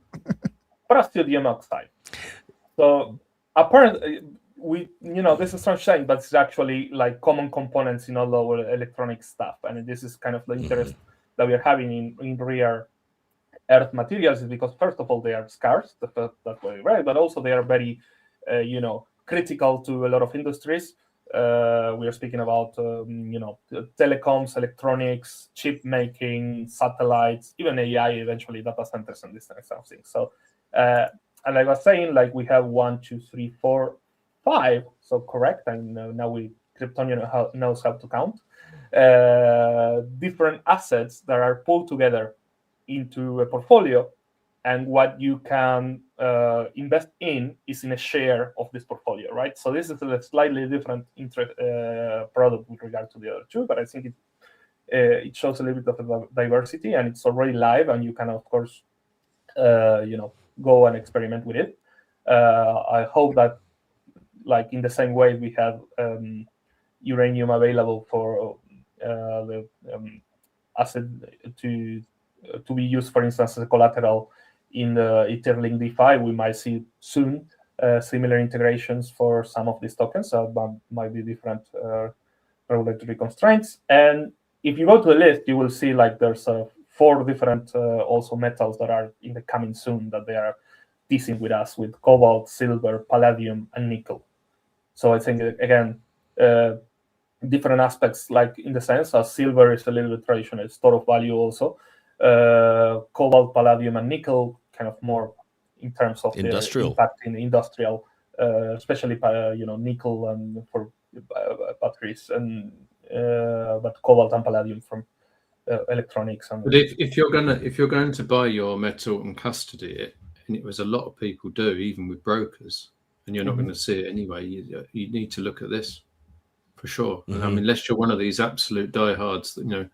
praseodymium oxide. So apparently, this is not shame, but it's actually like common components in all our electronic stuff, and this is kind of the interest that we are having in rare earth materials, is because first of all they are scarce, that's very rare, but also they are very, critical to a lot of industries. We are speaking about, telecoms, electronics, chip making, satellites, even AI, eventually data centers, and this kind of things. So, and like I was saying, like we have 1, 2, 3, 4, 5. So correct, and now Cryptonio knows how to count different assets that are pulled together into a portfolio, and what you can invest in is in a share of this portfolio, right? So this is a slightly different product with regard to the other two, but I think it shows a little bit of diversity, and it's already live, and you can of course go and experiment with it. I hope that, like in the same way we have uranium available for the asset to be used, for instance, as a collateral in the Etherlink DeFi, we might see soon similar integrations for some of these tokens. So might be different regulatory constraints. And if you go to the list, you will see like there's 4 different also metals that are in the coming soon that they are teasing with us, with cobalt, silver, palladium, and nickel. So I think again, different aspects, like in the sense as silver is a little bit traditional store of value also. Cobalt, palladium, and nickel kind of more in terms of Industrial. the impact in industrial, especially nickel and for batteries, and but cobalt and palladium from electronics. And But if you're going to buy your metal and custody it, and it was a lot of people do, even with brokers, and you're not going to see it anyway, you need to look at this for sure. I mean, unless you're one of these absolute diehards that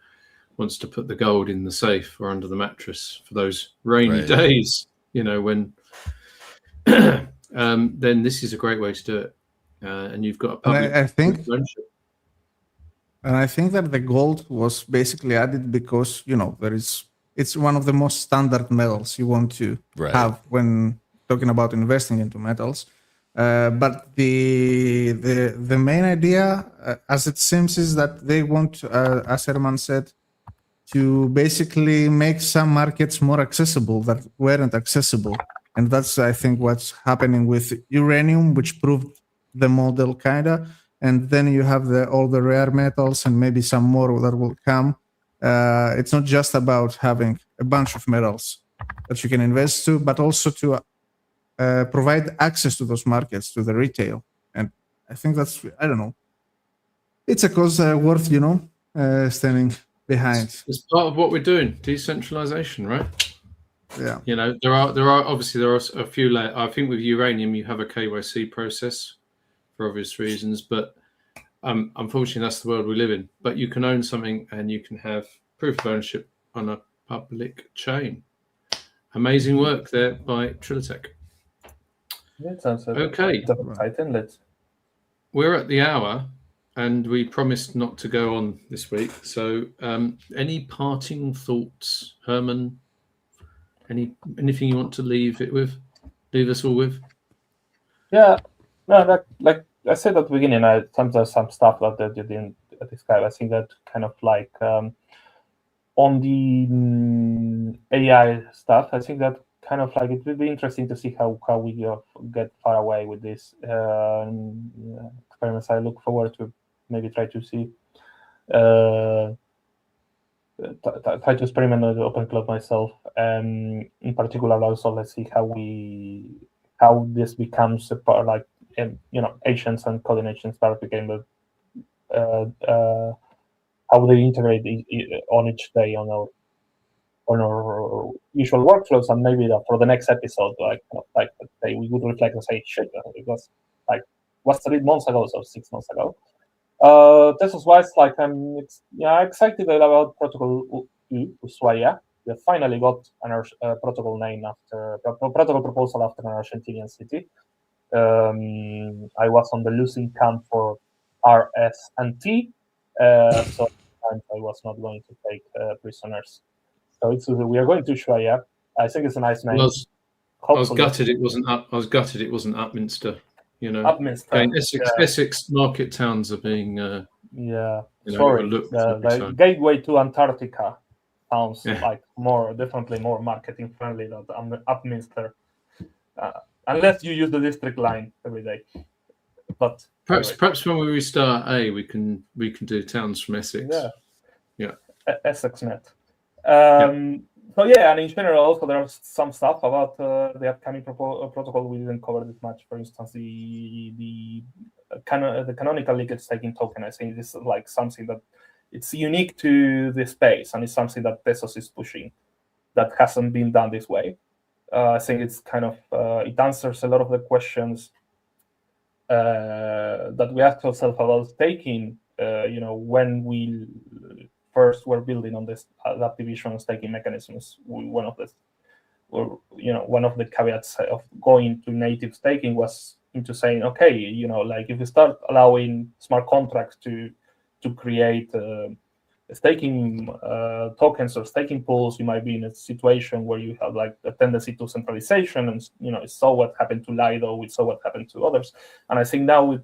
wants to put the gold in the safe or under the mattress for those rainy days, when then this is a great way to do it, and you've got a public. And I think that the gold was basically added because it's one of the most standard metals you want to have when talking about investing into metals. But the main idea, as it seems, is that they want, as Germán said, to basically make some markets more accessible that weren't accessible. And that's, I think, what's happening with uranium, which proved the model kinda. And then you have all the rare metals and maybe some more that will come. It's not just about having a bunch of metals that you can invest to, but also to provide access to those markets, to the retail. And I think that's, I don't know, it's a cause worth, standing behind. It's part of what we're doing, decentralization, right? Yeah. There are obviously a few. I think with uranium, you have a KYC process for obvious reasons, but unfortunately, that's the world we live in. But you can own something, and you can have proof of ownership on a public chain. Amazing work there by Trilitech. That sounds okay. We're at the hour, and we promised not to go on this week. So, any parting thoughts, Herman? Anything you want to leave us all with? Yeah, no, like I said at the beginning, there's some stuff that you didn't describe. I think that kind of like on the AI stuff, I think that kind of like it will be interesting to see how we get far away with this experiments. I look forward to maybe try to see try to experiment with OpenClaw myself. In particular, also let's see how this becomes a part, like agents and coding agents start becoming how they integrate on each day on our usual workflows, and maybe for the next episode, like say we would reflect and say, shit, it was like 3 months ago, so 6 months ago. Tezos wise, like I'm excited about Protocol Ushuaia. We finally got a protocol name after protocol proposal after an Argentinian city. I was on the losing camp for RS and T, so I was not going to take prisoners. So we are going to Ushuaia. I think it's a nice name. I was gutted it wasn't Upminster. Upminster. Essex market towns are being sorry. The gateway to Antarctica sounds like definitely more marketing friendly than Upminster, unless you use the district line every day. But perhaps when we restart we can do towns from Essex. EssexNet. So and in general, also there's some stuff about the upcoming protocol we didn't cover this much. For instance, the canonical liquid staking token. I think this is like something that it's unique to the space, and it's something that Tezos is pushing that hasn't been done this way. I think it's kind of it answers a lot of the questions that we asked ourselves about staking. When we first were building on this adaptive staking mechanisms, one of the caveats of going to native staking was into saying, okay, like if you start allowing smart contracts to create staking tokens or staking pools, you might be in a situation where you have like a tendency to centralization, and we saw what happened to Lido, we saw what happened to others, and I think now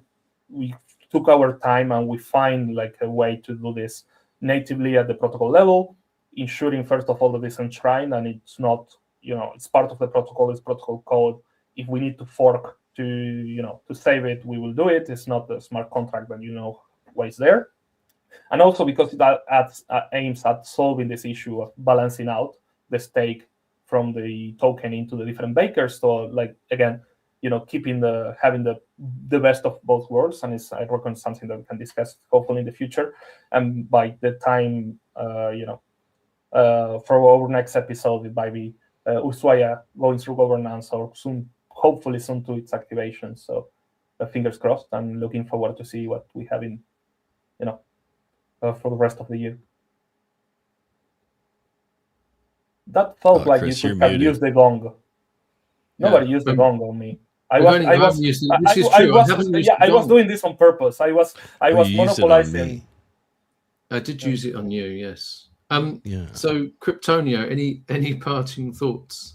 we took our time and we find like a way to do this natively at the protocol level, ensuring first of all that it's enshrined and it's not, it's part of the protocol, it's protocol code. If we need to fork to save it, we will do it. It's not a smart contract that why it's there. And also because it aims at solving this issue of balancing out the stake from the token into the different bakers. So like again, having the best of both worlds, and I reckon something that we can discuss hopefully in the future. And by the time for our next episode, it might be Ushuaia going through governance, or hopefully soon to its activation. So fingers crossed. I'm looking forward to see what we have in for the rest of the year. That felt like Chris, you could have used the gong. Nobody used the gong on me. I was doing this on purpose. I was monopolizing. I did use it on you, yes. So Cryptonio, any parting thoughts?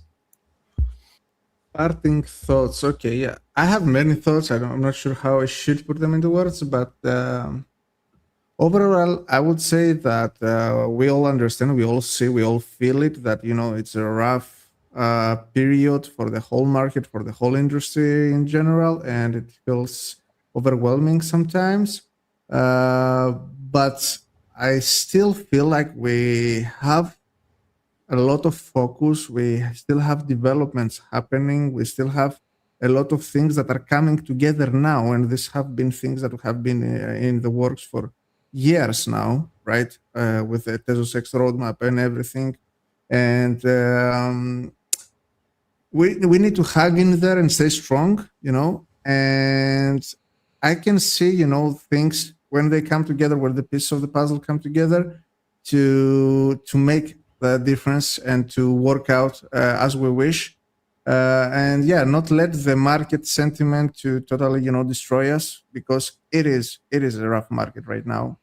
Parting thoughts. Okay, yeah. I have many thoughts. I'm not sure how I should put them into words, but overall, I would say that we all understand, we all see, we all feel it, that, it's a rough period for the whole market, for the whole industry in general, and it feels overwhelming sometimes. But I still feel like we have a lot of focus. We still have developments happening. We still have a lot of things that are coming together now, and these have been things that have been in the works for years now, right? With the Tezos X roadmap and everything. And we need to hang in there and stay strong, and I can see, things when they come together, where the pieces of the puzzle come together to make the difference and to work out as we wish. And not let the market sentiment to totally, destroy us, because it is a rough market right now.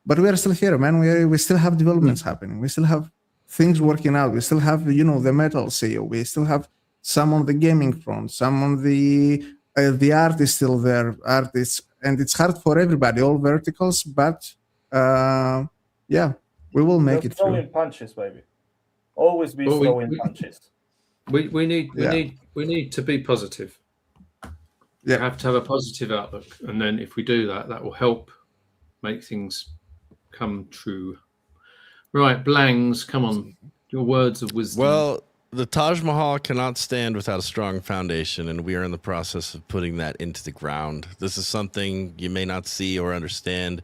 But we are still here, man. We still have developments happening. We still have things working out. We still have, the metal CEO. We still have some on the gaming front, some on the art is still there, artists, and it's hard for everybody, all verticals, but yeah, we will make it through. Throwing punches, baby. Always be Well, throwing punches. We need to be positive. We Yeah. have to have a positive outlook, and then if we do that, that will help make things come true. Right, Blangs, come on, your words of wisdom. Well, the Taj Mahal cannot stand without a strong foundation, and we are in the process of putting that into the ground. This is something you may not see or understand,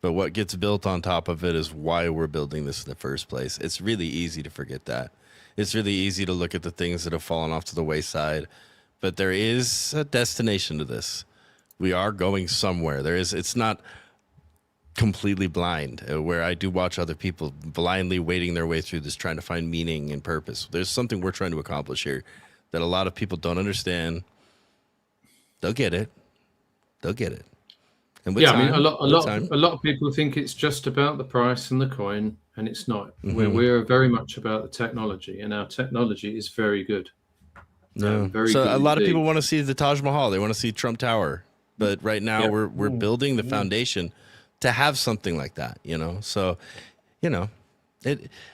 but what gets built on top of it is why we're building this in the first place. It's really easy to forget that. It's really easy to look at the things that have fallen off to the wayside, but there is a destination to this. We are going somewhere. It's not completely blind, where I do watch other people blindly wading their way through this, trying to find meaning and purpose. There's something we're trying to accomplish here that a lot of people don't understand. They'll get it. And with Yeah, time, I mean, a lot of people think it's just about the price and the coin, and it's not. Mm-hmm. We're very much about the technology, and our technology is very good. No. So a lot of people want to see the Taj Mahal. They want to see Trump Tower, but right now we're building the foundation to have something like that, So,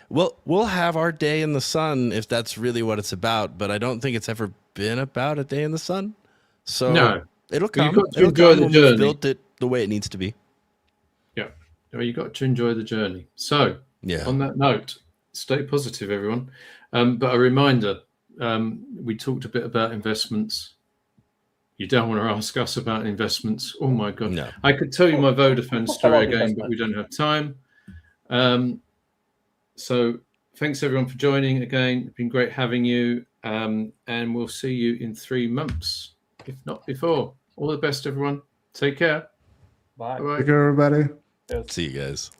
we'll have our day in the sun if that's really what it's about. But I don't think it's ever been about a day in the sun. So no, it'll come. You've got to enjoy the journey. We've built it the way it needs to be. Yeah, you got to enjoy the journey. So, on that note, stay positive, everyone. But a reminder, we talked a bit about investments. You don't want to ask us about investments. Oh my God. No. I could tell you my Vodafone story again, but we don't have time. So thanks everyone for joining again. It's been great having you. And we'll see you in 3 months, if not before. All the best, everyone. Take care. Bye. Bye-bye. Take care, everybody. Yes. See you guys.